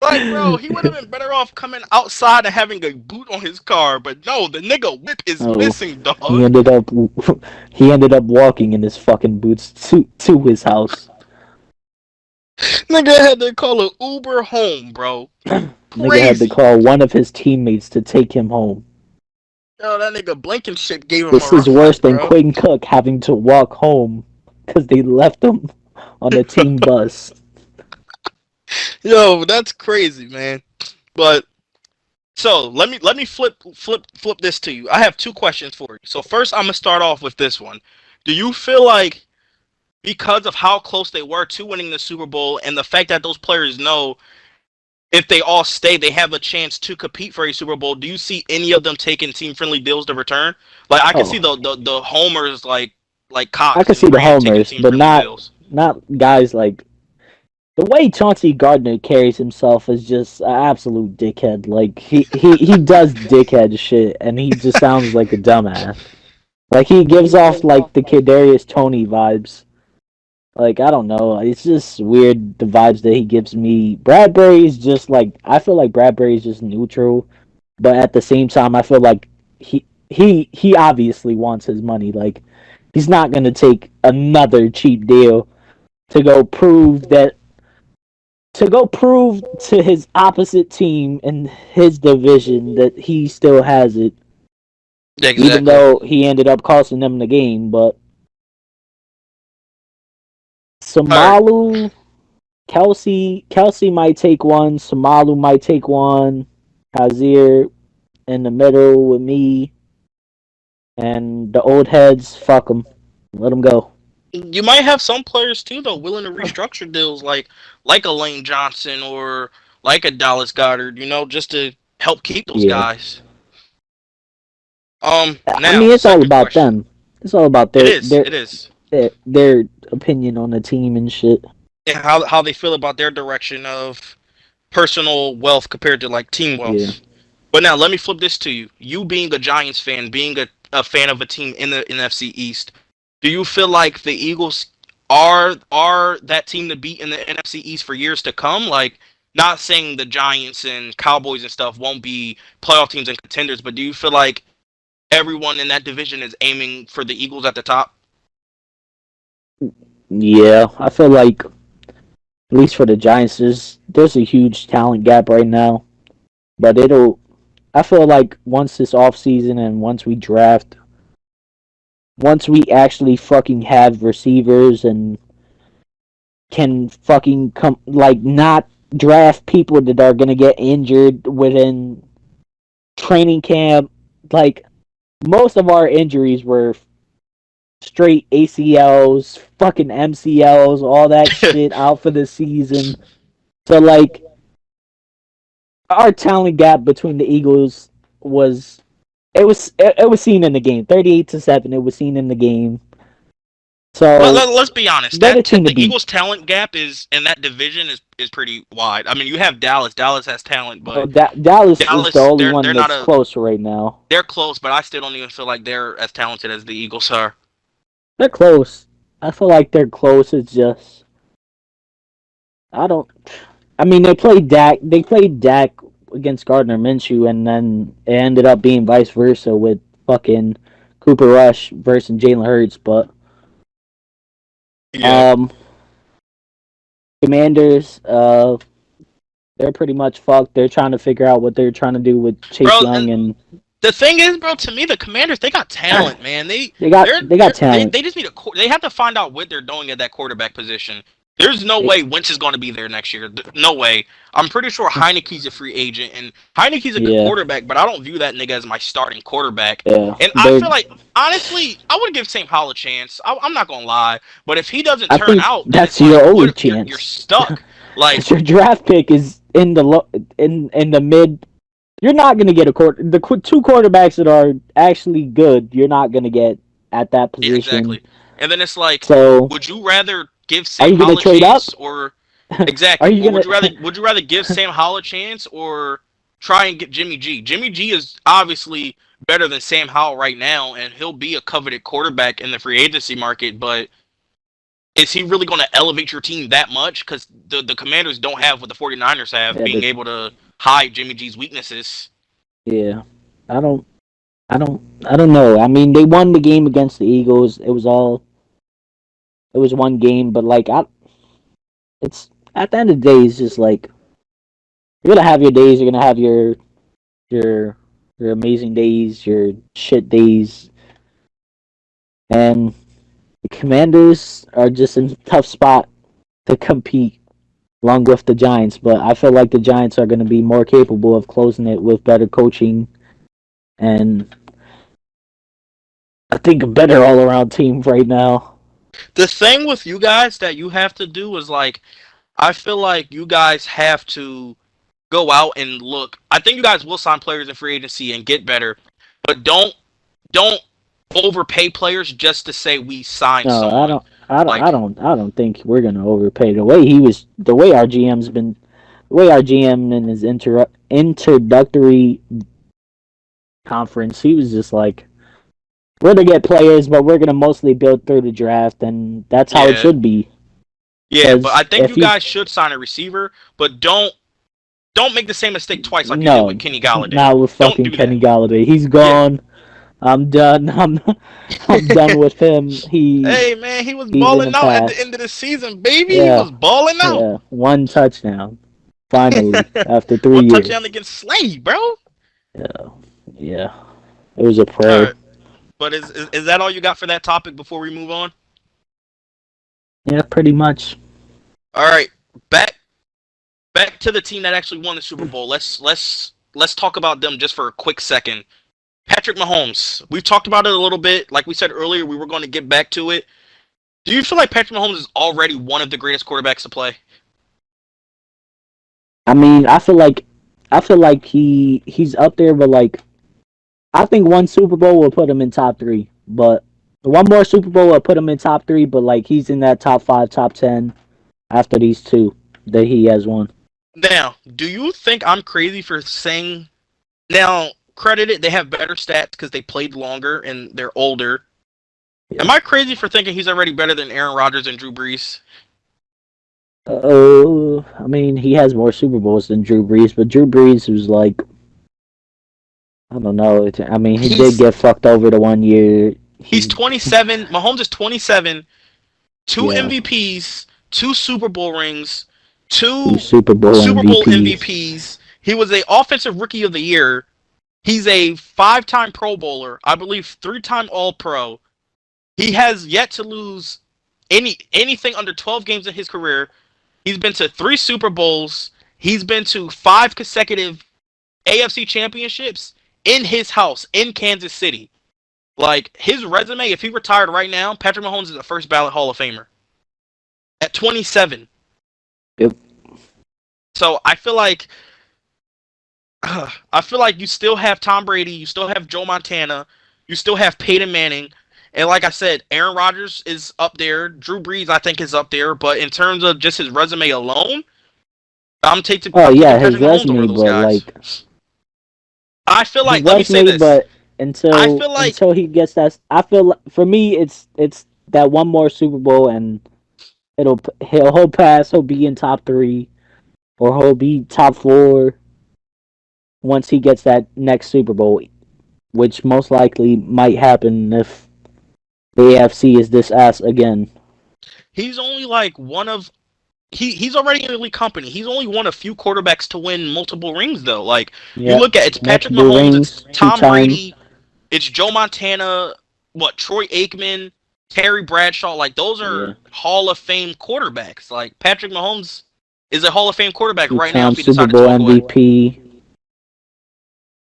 Like, bro, he would have been better off coming outside and having a boot on his car, but no, the nigga whip is Oh, missing, he dog. ended up he ended up walking in his fucking boots to his house. Nigga had to call an Uber home, bro. Nigga had to Crazy. call one of his teammates to take him home. Yo, that nigga blinking shit gave him a This is worse ride, than bro. Quinn Cook having to walk home because they left him on a team bus. Yo, that's crazy, man. But so let me flip this to you. I have two questions for you. So first, I'm gonna start off with this one. Do you feel like because of how close they were to winning the Super Bowl and the fact that those players know if they all stay, they have a chance to compete for a Super Bowl. Do you see any of them taking team friendly deals to return? Like I can see Oh, the homers like I Cox could and see the Grant taking homers, team but friendly not deals. not guys like the way Chauncey Gardner carries himself is just an absolute dickhead. Like he does dickhead shit, and he just sounds like a dumbass. Like he gives off like the Kadarius Tony vibes. Like I don't know, it's just weird the vibes that he gives me. Bradbury is just like I feel like Bradbury is just neutral, but at the same time I feel like he obviously wants his money. Like he's not gonna take another cheap deal to go prove that to go prove to his opposite team in his division that he still has it, Yeah, even exactly. though he ended up costing them the game. But All right. Samalu, Kelsey might take one. Samalu might take one. Kazir in the middle with me, and the old heads. Fuck them. Let them go. You might have some players too, though, willing to restructure deals like a Lane Johnson or like a Dallas Goedert, just to help keep those Yeah. guys. I Now, mean, it's all second about question. them. It's all about It their is. their It is. their opinion on the team and shit. And how they feel about their direction of personal wealth compared to like team Yeah. wealth. But now let me flip this to you. You being a Giants fan, being a fan of a team in the NFC East, do you feel like the Eagles are that team to beat in the NFC East for years to come? Like, not saying the Giants and Cowboys and stuff won't be playoff teams and contenders, but do you feel like everyone in that division is aiming for the Eagles at the top? Yeah. I feel like at least for the Giants, there's a huge talent gap right now. But it'll. I feel like once this off season and once we actually fucking have receivers and can fucking come like not draft people that are gonna get injured within training camp. Like most of our injuries were straight ACLs, fucking MCLs, all that shit out for the season. So like our talent gap between the Eagles was it was seen in the game. 38-7, it was seen in the game. So Let's be honest. they're the team to The beat. Eagles' talent gap is in that division is pretty wide. I mean, you have Dallas. Dallas has talent, Well, but Dallas is the Dallas only they're one not that's a close right now. they're close, but I still don't even feel like they're as talented as the Eagles are. They're close. I feel like they're close. It's just I don't. I mean, they played Dak. They played Dak against Gardner Minshew, and then it ended up being vice versa with fucking Cooper Rush versus Jalen Hurts. But Yeah, um, Commanders, they're pretty much fucked. They're trying to figure out what they're trying to do with Chase bro. Young, And and the thing is, bro, to me, the Commanders they got talent, man. they got talent. They just need they have to find out what they're doing at that quarterback position. There's no way Wentz is going to be there next year. No way. I'm pretty sure Heineke's a free agent, and Heineke's a good Yeah, quarterback, but I don't view that nigga as my starting quarterback. yeah. And I They're. feel like, honestly, I would give Sam Howell a chance. I'm not gonna lie, but if he doesn't I turn think out, then that's it's your like, only what? You're chance. stuck. Like, Because your draft pick is in in the mid. You're not gonna get two quarterbacks that are actually good. You're not gonna get at that yeah, position. exactly. And then it's like, So would you rather give are Sam you gonna Howell a trade up? chance or Are exactly, you or gonna? would you rather give Sam Howell a chance or try and get Jimmy G? Jimmy G is obviously better than Sam Howell right now, and he'll be a coveted quarterback in the free agency market. But is he really going to elevate your team that much? Because the Commanders don't have what the 49ers have, Yeah, being able to hide Jimmy G's weaknesses. yeah. I don't. I don't know. I mean, they won the game against the Eagles. It was one game, but like it's at the end of the day, it's just like you're gonna have your days. You're gonna have your your amazing days, your shit days, and the Commanders are just in a tough spot to compete along with the Giants. But I feel like the Giants are going to be more capable of closing it with better coaching and I think a better all around team right now. The thing with you guys that you have to do is like, I feel like you guys have to go out and look. I think you guys will sign players in free agency and get better, but don't overpay players just to say we signed No, someone. Like, I don't think we're going to overpay. The way our GM's been, the way our GM in his introductory conference, he was just like, we're gonna get players, but we're gonna mostly build through the draft, and that's how it yeah, should be. yeah, but Because I think if you you guys should sign a receiver, but don't make the same mistake twice like you did no, with Kenny Galladay. not with Don't fucking do that. Kenny Galladay. He's Yeah. gone. I'm done. I'm done with him. Hey man, he was He's in the balling out at the past. end of the season, baby. He Yeah, was balling out. yeah. One touchdown, finally after One 3 years. touchdown against Slade, bro. All Yeah, yeah. It was a prayer. right, but is that all you got for that topic before we move on? Yeah, pretty much. All right, back to the team that actually won the Super Bowl. Let's talk about them just for a quick second. Patrick Mahomes. We've talked about it a little bit. Like we said earlier, we were going to get back to it. Do you feel like Patrick Mahomes is already one of the greatest quarterbacks to play? I mean, I feel like he's up there, but like I think one Super Bowl will put him in top three, but one more Super Bowl will put him in top three, but like he's in that top five, top 10 after these two that he has won. Now, do you think I'm crazy for saying? Now, credited, they have better stats because they played longer and they're older. Yeah. Am I crazy for thinking he's already better than Aaron Rodgers and Drew Brees? I mean, he has more Super Bowls than Drew Brees, but Drew Brees was like, I don't know. I mean, he did He's get fucked over the one year. he's 27. Mahomes is 27. Two Yeah, MVPs, two Super Bowl rings, two two Super Bowl Super Bowl MVPs. MVPs. He was a Offensive Rookie of the Year. He's a 5-time Pro Bowler, I believe 3-time All Pro. He has yet to lose anything under 12 games in his career. He's been to 3 Super Bowls. He's been to 5 consecutive AFC championships in his house in Kansas City. Like, his resume, if he retired right now, Patrick Mahomes is a first ballot Hall of Famer at 27. Yep. So I feel like you still have Tom Brady, you still have Joe Montana, you still have Peyton Manning, and like I said, Aaron Rodgers is up there. Drew Brees, I think, is up there. But in terms of just his resume alone, I'm taking Oh yeah, his Patrick Mahomes over resume, those but guys. like I feel his like, let me say resume, this. but I feel like until he gets that, I feel like, for me it's that one more Super Bowl and he'll pass. He'll be in top three or he'll be top four once he gets that next Super Bowl, which most likely might happen if the AFC is this ass again. he's only like one of he's already in elite company. He's only one of few quarterbacks to win multiple rings though. Like, you Yeah, look at, it's Patrick multiple Mahomes, it's rings, two Tom time. Brady, it's Joe Montana, Troy Aikman, Terry Bradshaw. Like, those Yeah, are Hall of Fame quarterbacks. Like, Patrick Mahomes is a Hall of Fame quarterback two right now time if he Super decided to Bowl walk away. MVP.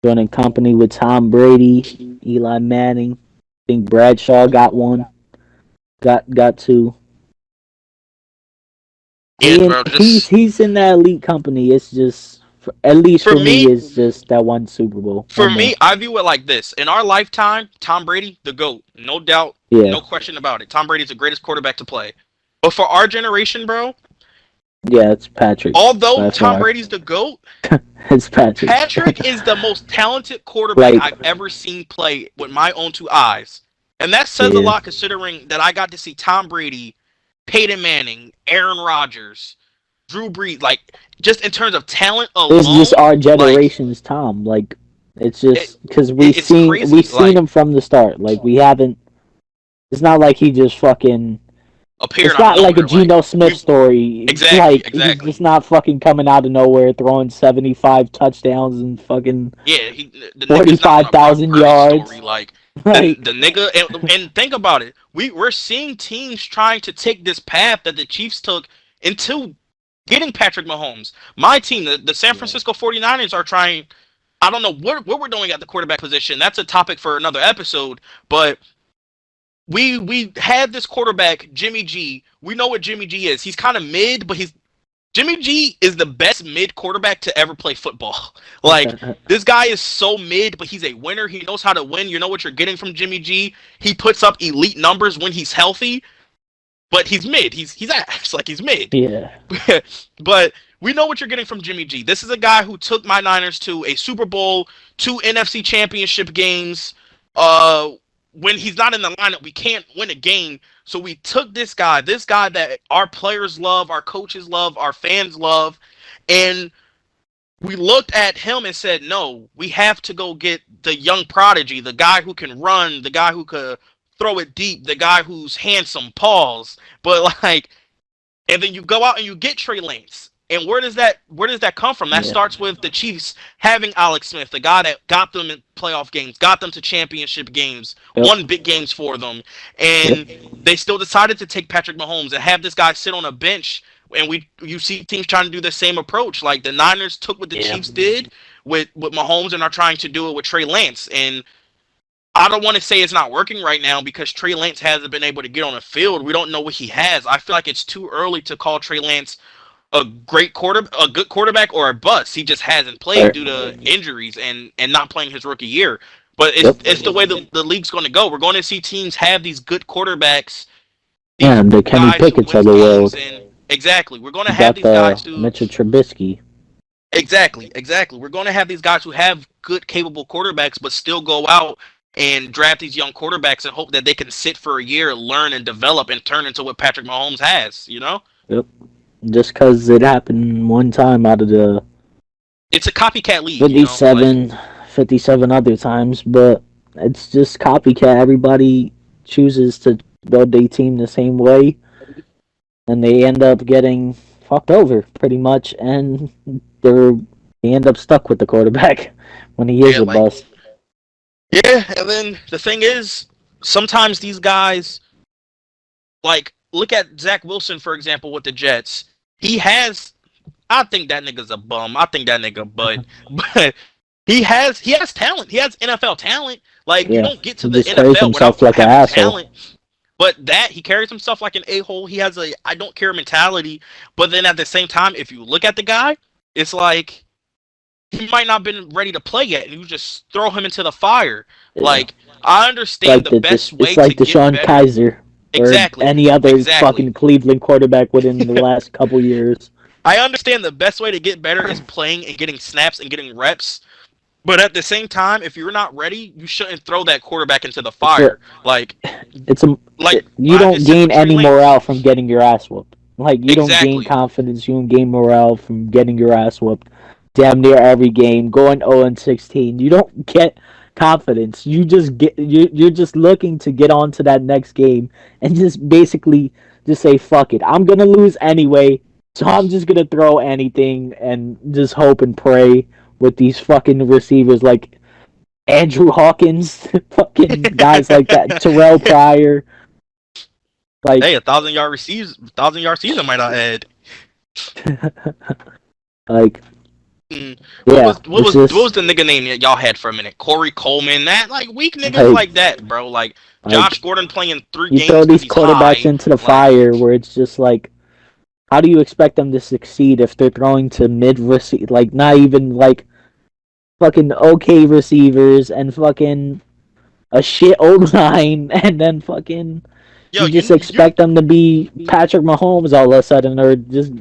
Joining company with Tom Brady, Eli Manning. I think Bradshaw got one. Got two. Yeah, bro. Just He's in that elite company. It's just at least for for me, me, it's just that one Super Bowl, for one more. me, I view it like this: in our lifetime, Tom Brady, the GOAT, no doubt, Yeah, no question about it. Tom Brady's the greatest quarterback to play. But for our generation, bro, yeah, it's Patrick although by Tom far. Brady's the GOAT, It's Patrick. Patrick is the most talented quarterback Like, I've ever seen play with my own 2 eyes. And that says a yeah, lot considering that I got to see Tom Brady, Peyton Manning, Aaron Rodgers, Drew Brees. Like, just in terms of talent it's just alone, our like, generation's Tom. Like, it's it, just because it's we've crazy. seen Like, him from the start. Like, we haven't. It's not like he just fucking. appeared It's out of not like a nowhere. Like, Geno Smith we story. exactly, Like he's just exactly. not fucking coming out of nowhere throwing 75 touchdowns and fucking Yeah, the nigga's not on a Brock 45,000 Purdy story. yards. Like, the Like, the nigga, and think about it. We're seeing teams trying to take this path that the Chiefs took into getting Patrick Mahomes. My team, the San yeah, Francisco 49ers, are trying. I don't know what we're doing at the quarterback position. That's a topic for another episode. But we had this quarterback, Jimmy G. We know what Jimmy G is. He's kind of mid, but he's Jimmy G is the best mid quarterback to ever play football. Like, this guy is so mid, but he's a winner. He knows how to win. You know what you're getting from Jimmy G. He puts up elite numbers when he's healthy, but he's mid. He's ass. Like, he's mid. yeah, But we know what you're getting from Jimmy G. This is a guy who took my Niners to a Super Bowl, 2 NFC championship games. Uh, when he's not in the lineup, we can't win a game. So we took this guy that our players love, our coaches love, our fans love, and we looked at him and said, no, we have to go get the young prodigy, the guy who can run, the guy who could throw it deep, the guy who's handsome, pause. But like, and then you go out and you get Trey Lance. And where does that come from? That yeah, starts with the Chiefs having Alex Smith, the guy that got them in playoff games, got them to championship games, yep, won big games for them. yep, And they still decided to take Patrick Mahomes and have this guy sit on a bench. And you see teams trying to do the same approach. Like, the Niners took what the yeah, Chiefs did with Mahomes and are trying to do it with Trey Lance. And I don't want to say it's not working right now because Trey Lance hasn't been able to get on the field. We don't know what he has. I feel like it's too early to call Trey Lance a good quarterback or a bust. He just hasn't played Right. due to injuries and not playing his rookie year. But Yep. it's the way the league's going to go. We're going to see teams have these good quarterbacks, these Yeah, the Kenny guys who Pickett's of wins the games, world. and exactly, we're going to You have got these guys the who Mitchell Trubisky. exactly. We're going to have these guys who have good, capable quarterbacks, but still go out and draft these young quarterbacks and hope that they can sit for a year, learn and develop, and turn into what Patrick Mahomes has. You know, Yep. Just because it happened one time out of the it's a copycat league. You know, like 57, 57 other times, but it's just copycat. Everybody chooses to build their team the same way, and they end up getting fucked over pretty much, and they end up stuck with the quarterback when he is yeah, a like bust. yeah. And then the thing is, sometimes these guys, like, look at Zach Wilson for example with the Jets. He has. I think that nigga's a bum. I think that nigga, but he has talent. He has NFL talent. Like you Yeah, don't get to he the just carries NFL himself without like an having asshole. talent. But that he carries himself like an a-hole. He has a I don't care mentality. But then at the same time, if you look at the guy, it's like he might not have been ready to play yet, and you just throw him into the fire. Yeah, Like I understand the best it's way to like get Deshaun better. Kaiser or Exactly, any other exactly. fucking Cleveland quarterback within the last couple years. I understand the best way to get better is playing and getting snaps and getting reps. But at the same time, if you're not ready, you shouldn't throw that quarterback into the It's a fire. Like, it's a you I don't just said gain with Trey any morale Lance. from getting your ass whooped. Like you don't gain Exactly. confidence, you don't gain morale from getting your ass whooped. Damn near every game, going 0-16. You don't get confidence. You're just looking to get on to that next game and just basically just say fuck it. I'm gonna lose anyway, so I'm just gonna throw anything and just hope and pray with these fucking receivers like Andrew Hawkins, fucking guys like that, Terrell Pryor, like Hey, 1,000 yard season might I add. like Mm. What yeah, was what it's was what was just the nigga name that y'all had for a minute? Corey Coleman. That like weak niggas like like that, bro. Like like Josh Gordon playing three you throw games because these he's quarterbacks high. into the Like fire where it's just like how do you expect them to succeed if they're throwing to mid receive like not even like fucking okay receivers and fucking a shit old line and then fucking yo, you just you expect them to be Patrick Mahomes all of a sudden or just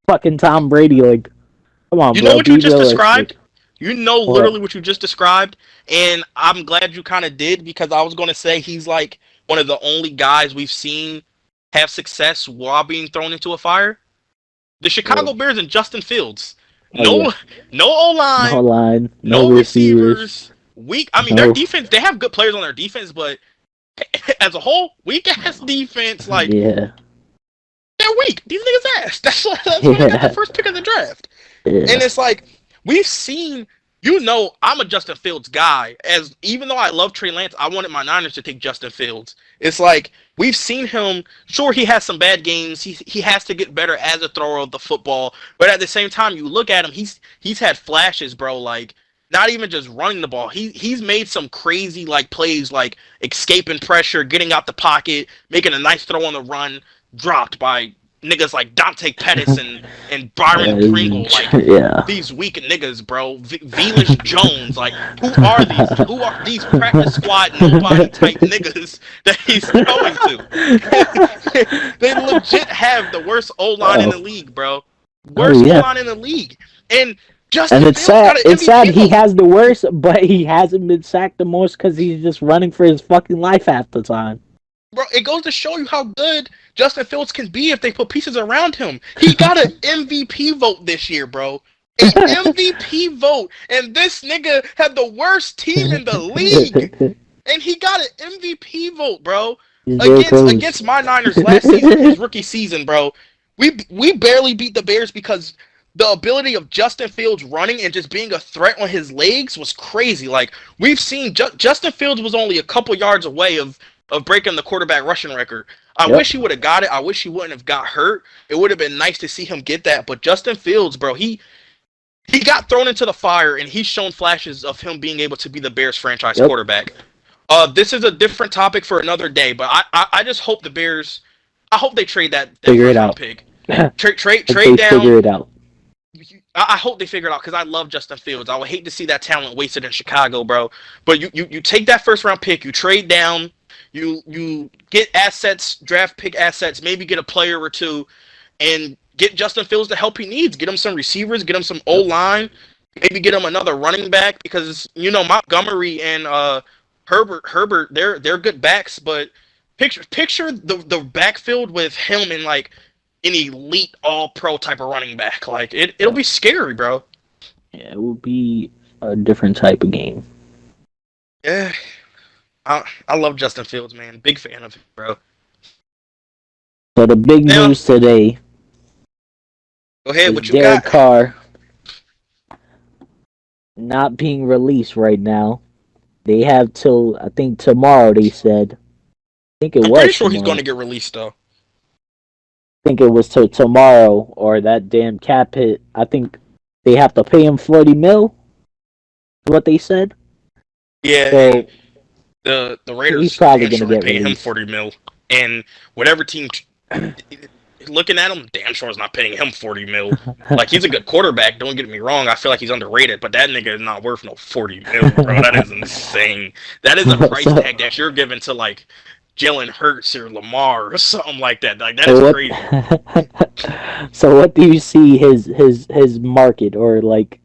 fucking Tom Brady like come on you know bro what you be just described? realistic. You know What? literally what you just described, and I'm glad you kind of did because I was gonna say he's like one of the only guys we've seen have success while being thrown into a fire. The Yeah. Chicago Bears and Justin Fields. Oh yeah. No, no O No line, line, no no receivers, receivers. Weak. I mean, their no. defense. They have good players on their defense, but as a whole, weak ass defense. Like Yeah. they're weak. These niggas ass. That's why they got the Yeah. first pick of the draft. And Yeah. it's like we've seen. You know, I'm a Justin Fields guy. As even though I love Trey Lance, I wanted my Niners to take Justin Fields. It's like we've seen him. Sure, he has some bad games. He has to get better as a thrower of the football. But at the same time, you look at him. He's had flashes, bro. Like not even just running the ball. He's made some crazy like plays, like escaping pressure, getting out the pocket, making a nice throw on the run, dropped by niggas like Dante Pettis and Byron Pringle. Like Yeah. these weak niggas, bro. Velish Jones, like who are these? Who are these practice squad nobody type niggas that he's throwing to? They legit have the worst O line in the Oh. league, bro. Oh Worst O yeah. line in the league, and And Justin it's Fields sad. got an It's sad MVP he vote. has the worst, but he hasn't been sacked the most because he's just running for his fucking life half the time. Bro, it goes to show you how good Justin Fields can be if they put pieces around him. He got an MVP vote this year, bro. A MVP vote, and this nigga had the worst team in the league, and he got an MVP vote, bro. He's Derrick Against Rose. my Niners last season, his rookie season, bro. We barely beat the Bears because the ability of Justin Fields running and just being a threat on his legs was crazy. Like we've seen, Justin Fields was only a couple yards away of breaking the quarterback rushing record. I Yep. wish he would have got it. I wish he wouldn't have got hurt. It would have been nice to see him get that. But Justin Fields, bro, he got thrown into the fire and he's shown flashes of him being able to be the Bears franchise Yep. quarterback. This is a different topic for another day, but I just hope the Bears. I hope they trade that Figure it first round out. pick. Hope Trade they down. figure it out. I hope they figure it out because I love Justin Fields. I would hate to see that talent wasted in Chicago, bro. But you take that first round pick, you trade down, you get assets, draft pick assets, maybe get a player or two, and get Justin Fields the help he needs. Get him some receivers, get him some O Yep. line, maybe get him another running back because Montgomery and Herbert they're good backs, but picture the backfield with him and like an elite all pro type of running back. Like it'll Yep. be scary, bro. Yeah, it would be a different type of game. Yeah. I love Justin Fields, man. Big fan of him, bro. So the big Now, news today go ahead, is what you Derek got? Carr not being released right now. They have till I think tomorrow. They said. I think it I'm pretty was sure he's going tomorrow. to get released though. I think it was till tomorrow or that damn cap hit. I think they have to pay him 40 mil. Is what they said. Yeah, and So the he's Raiders probably damn gonna sure ain't get paying him released. 40 mil, and whatever team looking at him, damn sure is not paying him 40 mil. Like he's a good quarterback. Don't get me wrong. I feel like he's underrated, but that nigga is not worth no 40 mil, bro. That is insane. That is a price so, tag that you're giving to like Jalen Hurts or Lamar or something like that. Like that is so crazy. what? So what do you see his market or like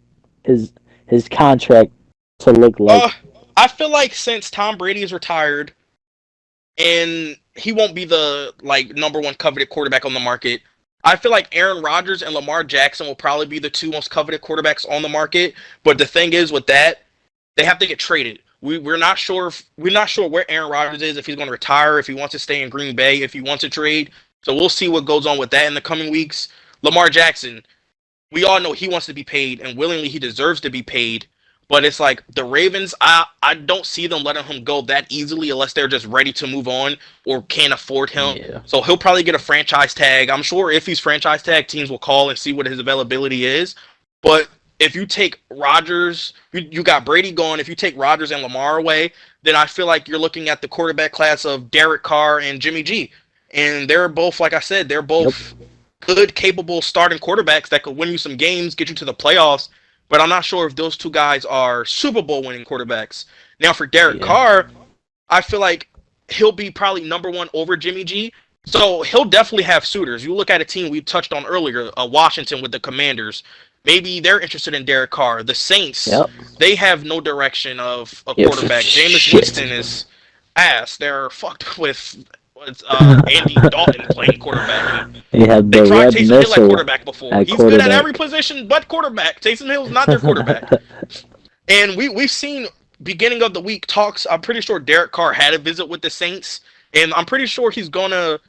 his his contract to look Uh, like? I feel like since Tom Brady is retired and he won't be the like number one coveted quarterback on the market, I feel like Aaron Rodgers and Lamar Jackson will probably be the two most coveted quarterbacks on the market. But the thing is with that, they have to get traded. We're not sure we're not sure where Aaron Rodgers is, if he's going to retire, if he wants to stay in Green Bay, if he wants to trade. So we'll see what goes on with that in the coming weeks. Lamar Jackson, we all know he wants to be paid and willingly he deserves to be paid. But it's like the Ravens, I don't see them letting him go that easily unless they're just ready to move on or can't afford him. Yeah. So he'll probably get a franchise tag. I'm sure if he's franchise tag, teams will call and see what his availability is. But if you take Rodgers, you got Brady gone. If you take Rodgers and Lamar away, then I feel like you're looking at the quarterback class of Derek Carr and Jimmy G. And they're both, like I said, they're Yep. both good, capable starting quarterbacks that could win you some games, get you to the playoffs. But I'm not sure if those two guys are Super Bowl winning quarterbacks. Now for Derek Yeah. Carr, I feel like he'll be probably number one over Jimmy G. So he'll definitely have suitors. You look at a team we touched on earlier, Washington with the Commanders. Maybe they're interested in Derek Carr. The Saints, Yep. they have no direction of a Yeah. quarterback. Jameis Shit. Winston is ass. They're fucked with Andy Dalton playing quarterback. And They have they the tried red Taysom Hill at missile quarterback before. at He's good at every quarterback. position but quarterback. Taysom Hill's not their quarterback. And we've seen beginning of the week talks. I'm pretty sure Derek Carr had a visit with the Saints, and I'm pretty sure he's gonna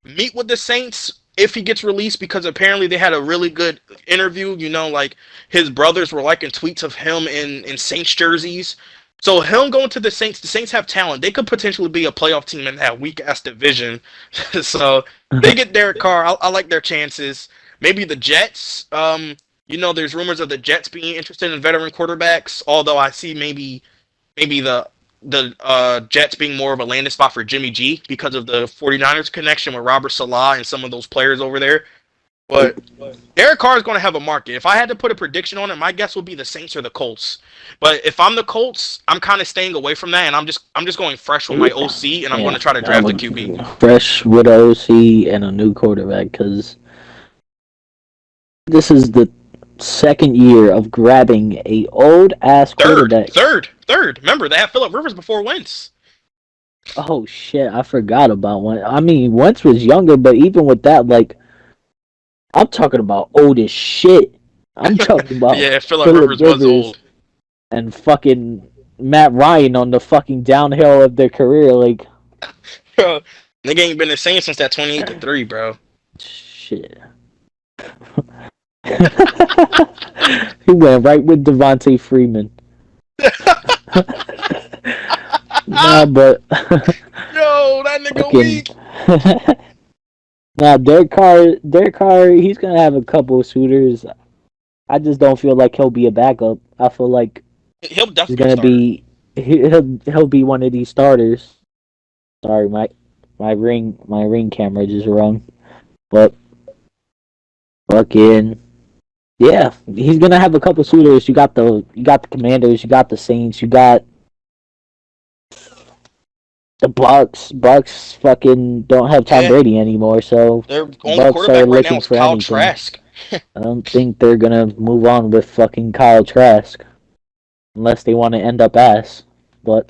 meet with the Saints if he gets released because apparently they had a really good interview. You know, like his brothers were liking tweets of him in Saints jerseys. So him going to the Saints have talent. They could potentially be a playoff team in that weak ass division. So they get Derek Carr. I like their chances. Maybe the Jets. There's rumors of the Jets being interested in veteran quarterbacks. Although I see maybe the Jets being more of a landing spot for Jimmy G because of the 49ers connection with Robert Salah and some of those players over there. But Derek Carr is going to have a market. If I had to put a prediction on it, my guess would be the Saints or the Colts. But if I'm the Colts, I'm kind of staying away from that, and I'm just going fresh with my OC, and I'm going to try to I draft a would QB. fresh with OC and a new quarterback because this is the second year of grabbing a old ass quarterback. Third. Remember, they have Phillip Rivers before Wentz. Oh shit, I forgot about one. I mean, Wentz was younger, but even with that, like, I'm talking about old as shit. I'm talking about Yeah, Phillip Phillip Rivers was old. and fucking Matt Ryan on the fucking downhill of their career. Like, Bro, nigga ain't been the same since that 28-3, bro. shit. He went right with Devontae Freeman. Nah, but Yo, that nigga fucking weak. nah, Derek Carr, he's gonna have a couple of suitors. I just don't feel like he'll be a backup. I feel like He'll he's definitely be a gonna starter. be he'll be one of these starters. Sorry, my ring camera just rung. But fucking yeah, he's gonna have a couple suitors. You got the Commanders, you got the Saints, you got the Bucks. Bucks fucking don't have Tom Yeah, Brady anymore, so their the only Bucks are quarterback right now looking is for Kyle anything. Trask. I don't think they're gonna move on with fucking Kyle Trask unless they want to end up ass. But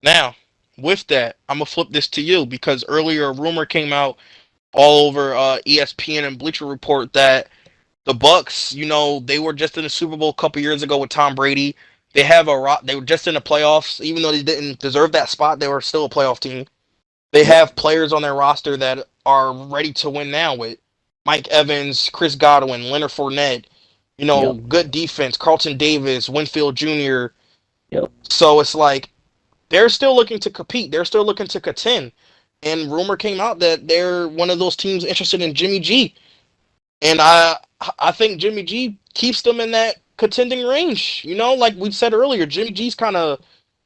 Now, with that, I'm gonna flip this to you because earlier a rumor came out all over ESPN and Bleacher Report that the Bucks, they were just in the Super Bowl a couple years ago with Tom Brady. They were just in the playoffs, even though they didn't deserve that spot. They were still a playoff team. They yep, have players on their roster that are ready to win now with Mike Evans, Chris Godwin, Leonard Fournette. yep, Good defense, Carlton Davis, Winfield Jr. yep. So it's like they're still looking to compete. They're still looking to contend. And rumor came out that they're one of those teams interested in Jimmy G. And I think Jimmy G keeps them in that contending range. Like we said earlier, Jimmy G's kind of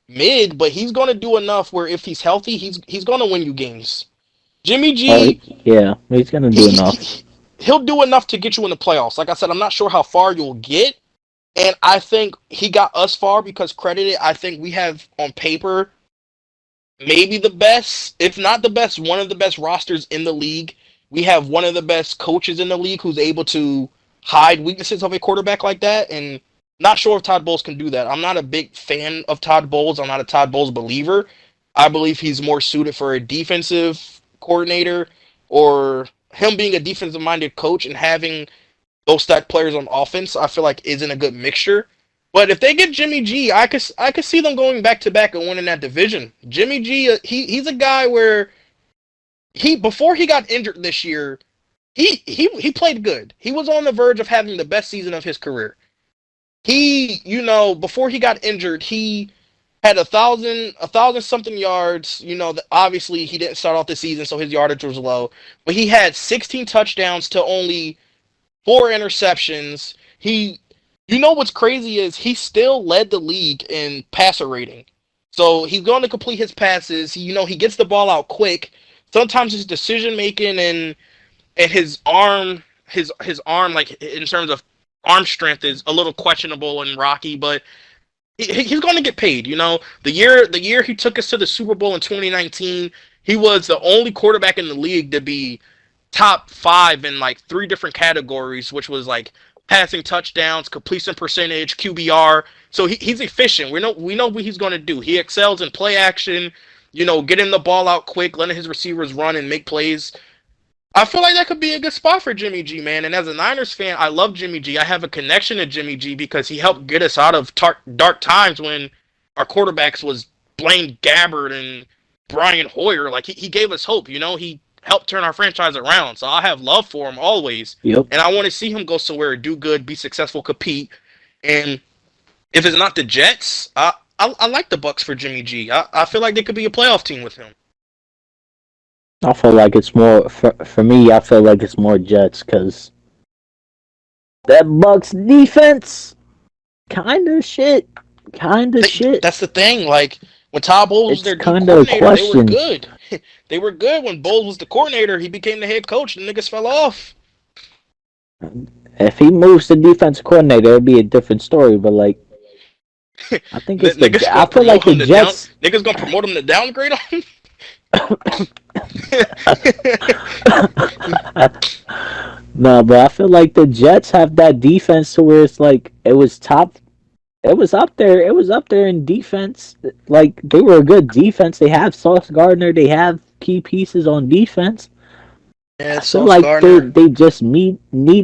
mid, but he's going to do enough where if he's healthy, he's going to win you games. Jimmy Oh G, yeah, he's gonna he, do he, enough. he he'll do enough to get you in the playoffs. Like I said, I'm not sure how far you'll get, and I think he got us far because credited. I think we have on paper maybe the best, if not the best, one of the best rosters in the league. We have one of the best coaches in the league who's able to hide weaknesses of a quarterback like that. And not sure if Todd Bowles can do that. I'm not a big fan of Todd Bowles. I'm not a Todd Bowles believer. I believe he's more suited for a defensive coordinator or him being a defensive minded coach and having those stacked players on offense, I feel like isn't a good mixture. But if they get Jimmy G, I could see them going back to back and winning that division. Jimmy G, he's a guy where he before he got injured this year, he played good. He was on the verge of having the best season of his career. Before he got injured, he had a thousand something yards. Obviously he didn't start off the season, so his yardage was low. But he had 16 touchdowns to only 4 interceptions. What's crazy is he still led the league in passer rating. So he's going to complete his passes. He gets the ball out quick. Sometimes his decision making and his arm like in terms of arm strength is a little questionable and rocky, but he's going to get paid. The year he took us to the Super Bowl in 2019, he was the only quarterback in the league to be top five in like three different categories, which was like passing touchdowns, completion percentage, QBR. So he's efficient. We know what he's going to do. He excels in play action. Getting the ball out quick, letting his receivers run and make plays. I feel like that could be a good spot for Jimmy G, man. And as a Niners fan, I love Jimmy G. I have a connection to Jimmy G because he helped get us out of dark times when our quarterbacks was Blaine Gabbert and Brian Hoyer. Like he gave us hope. He helped turn our franchise around. So I have love for him always, Yep. and I want to see him go somewhere, do good, be successful, compete. And if it's not the Jets, I like the Bucks for Jimmy G. I feel like they could be a playoff team with him. I feel like it's more for me. I feel like it's more Jets because that Bucks defense kind of shit, kind of shit. That's the thing. Like when Todd Bowles was It's their D kind of a coordinator, they were question. good. They were good when Bowles was the coordinator. He became the head coach. The niggas fell off. If he moves to defensive coordinator, it'd be a different story. But like, I think it's the. Niggas I gonna feel like promote the him to down. Jets. Niggas gonna promote him to downgrade him. No, but I feel like the Jets have that defense to where it's like it was top. It was up there. It was up there in defense. Like they were a good defense. They have Sauce Gardner. They have key pieces on defense. Yeah, I feel Sauce like they Gardner. they just need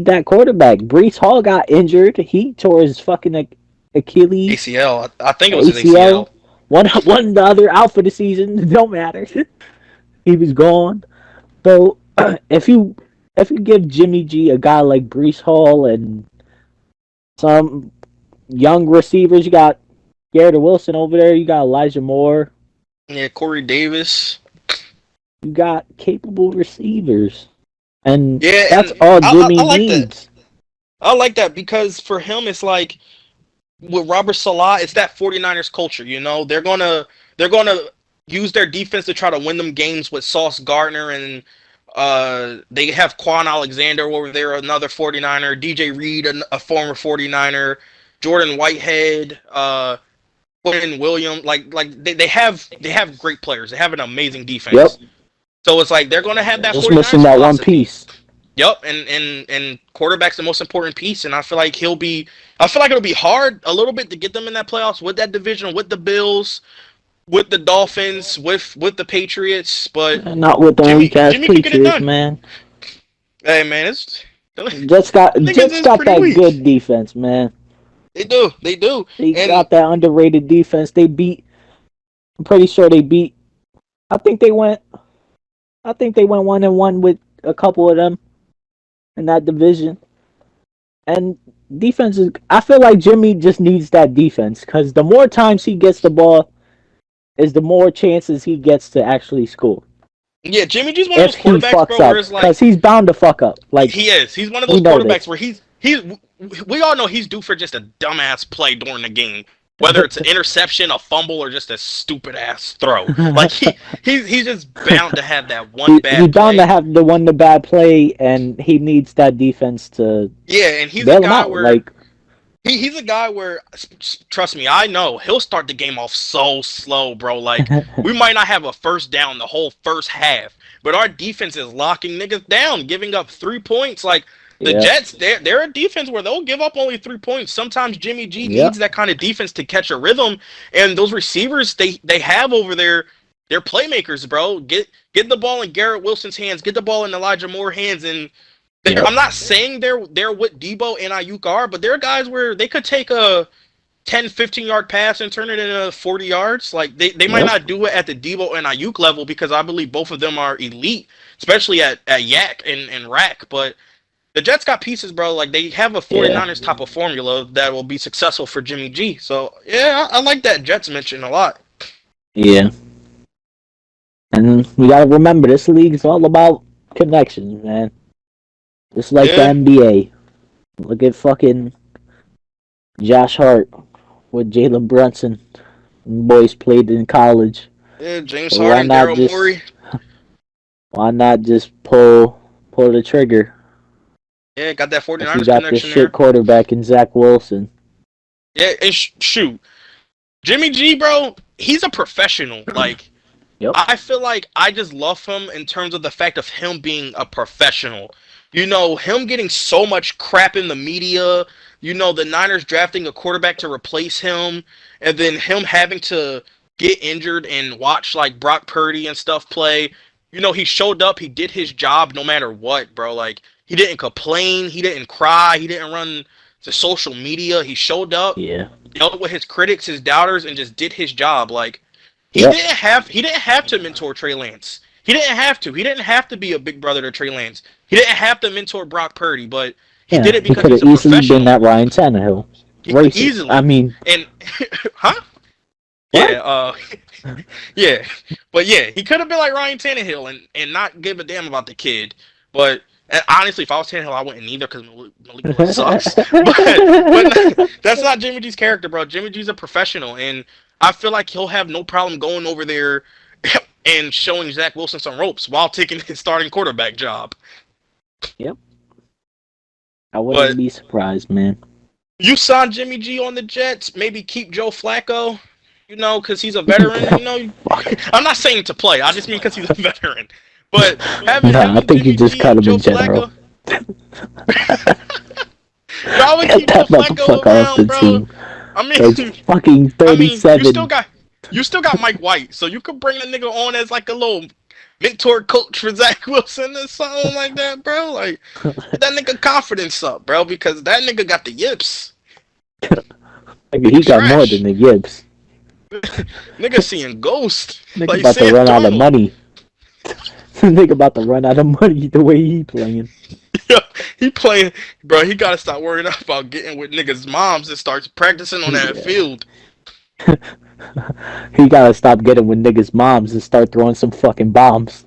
that quarterback. Brees Hall got injured. He tore his fucking Achilles, ACL. I think it was his ACL. ACL. One the other out for the season. Don't matter. He was gone. So if you give Jimmy G a guy like Brees Hall and some young receivers, you got Garrett Wilson over there. You got Elijah Moore. Yeah, Corey Davis. You got capable receivers, and Yeah, that's and all I Jimmy like that. needs. I like that because for him, it's like with Robert Salah, it's that 49ers culture, you know. They're gonna use their defense to try to win them games with Sauce Gardner and they have Quan Alexander over there, another 49er, DJ Reed, a former 49er, Jordan Whitehead, Quinn Williams, they have great players. They have an amazing Yep. defense. So it's like they're gonna have that Just 49ers missing that one philosophy. piece. Yep, and quarterback's the most important piece, and I feel like he'll be. I feel like it'll be hard a little bit to get them in that playoffs with that division, with the Bills, with the Dolphins, with the Patriots. But Not with the Jimmy weak ass Jimmy can get it Patriots, done. man. Hey man, it's Jets got niggas Jets is got pretty that weak. good defense, man. They do, They and got that underrated defense. They beat. I'm pretty sure they beat. I think they went. I think they went 1-1 with a couple of them in that division. And defense is. I feel like Jimmy just needs that defense because the more times he gets the ball, is the more chances he gets to actually score. yeah, Jimmy G's one of If those he quarterbacks, fucks bro, where up, it's like because he's bound to fuck up. Like he is. He's one of we those know quarterbacks this. where he's. We all know he's due for just a dumbass play during the game, whether it's an interception, a fumble, or just a stupid ass throw. Like he's just bound to have that one He's bad bound to play. have the bad play, and he needs that defense to Yeah, and he's a bail him guy out. where Like he's a guy where trust me, I know he'll start the game off so slow, bro. Like we might not have a first down the whole first half, but our defense is locking niggas down, giving up 3 points. Like the yeah, Jets, they're a defense where they'll give up only 3 points. Sometimes Jimmy G yeah, needs that kind of defense to catch a rhythm, and those receivers they have over there. They're playmakers, bro. Get the ball in Garrett Wilson's hands. Get the ball in Elijah Moore's hands, and yeah, I'm not saying they're what Debo and Ayuk are, but they're guys where they could take a 10, 15-yard pass and turn it into 40 yards. Like they might yeah, not do it at the Debo and Ayuk level because I believe both of them are elite, especially at Yak and Rack. But the Jets got pieces, bro. Like they have a yeah, 49ers type of formula that will be successful for Jimmy G. So yeah, I like that Jets mention a lot. yeah. And we gotta remember, this league is all about connections, man. Just like the Yeah, NBA. Look at fucking Josh Hart with Jalen Brunson. Boys played in college. yeah. James So why Harden, not Daryl just Morey. pull the trigger Yeah, got that if you 49ers got this connection shit there. quarterback in Zach Wilson? Yeah, and shoot. Jimmy G, bro, he's a professional. Like, Yep. I feel like I just love him in terms of the fact of him being a professional. You know, him getting so much crap in the media, you know, the Niners drafting a quarterback to replace him, and then him having to get injured and watch like Brock Purdy and stuff play. You know, he showed up, he did his job no matter what, bro. Like, he didn't complain, he didn't cry, he didn't run to social media. He showed up, Yeah. dealt with his critics, his doubters, and just did his job. Like Yep. he didn't have to mentor Trey Lance. He didn't have to. He didn't have to be a big brother to Trey Lance. He didn't have to mentor Brock Purdy, but he Yeah. did it He because could he's have a easily been professional. that Ryan Tannehill. Racist. I Easily. mean, And huh? what? Yeah, yeah. But yeah, he could have been like Ryan Tannehill and not give a damn about the kid. But and honestly, if I was Tannehill, I wouldn't either because Malik Willis sucks. But that's not Jimmy G's character, bro. Jimmy G's a professional, and I feel like he'll have no problem going over there and showing Zach Wilson some ropes while taking his starting quarterback job. Yep. I wouldn't But be surprised, man. you sign Jimmy G on the Jets, maybe keep Joe Flacco, you know, because he's a veteran. You know, Fuck. I'm not saying to play. I just mean because he's a veteran. But having Nah, him I and think you Jimmy just G cut and him Joe in general. Flacco, I would Get keep Joe that Flacco motherfucker off the around, bro. team. I It's mean, fucking you still 37. got Mike White, so you could bring that nigga on as like a little mentor coach for Zach Wilson or something like that, bro. Like get that nigga confidence up, bro, because that nigga got the yips. Maybe he got more than Trash. the Gibbs. Nigga seeing ghost. Nigga Like about to Sam run out of Darnold. money. Nigga about to run out of money the way he playing. Yeah, he playing, bro. He gotta stop worrying about getting with niggas' moms and start practicing on that Yeah. field. He gotta stop getting with niggas' moms and start throwing some fucking bombs.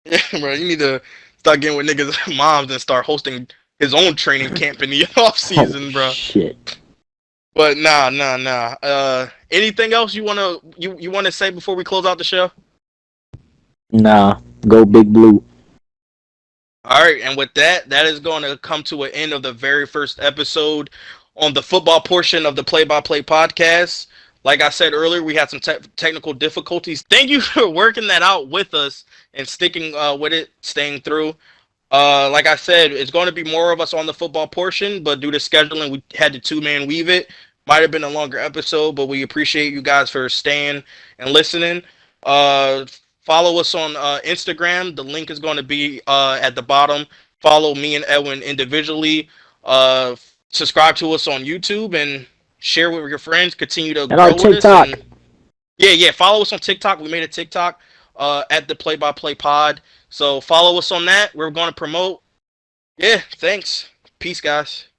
Yeah, bro. You need to start getting with niggas' moms and start hosting his own training camp in the off Oh season, bro. shit. But nah. Anything else you wanna say before we close out the show? Nah, go Big Blue. All right, and with that, that is going to come to an end of the very first episode on the football portion of the play-by-play podcast. Like I said earlier, we had some technical difficulties. Thank you for working that out with us and sticking with it, staying through. Like I said, it's going to be more of us on the football portion, but due to scheduling, we had to two-man weave it. Might have been a longer episode, but we appreciate you guys for staying and listening. Uh, Follow us on Instagram. The link is going to be at the bottom. Follow me and Edwin individually. Uh, Subscribe to us on YouTube and share with your friends. Continue to And our grow with us. TikTok. And yeah. Follow us on TikTok. We made a TikTok at the Play by Play Pod. So follow us on that. We're going to promote. Yeah, thanks. Peace, guys.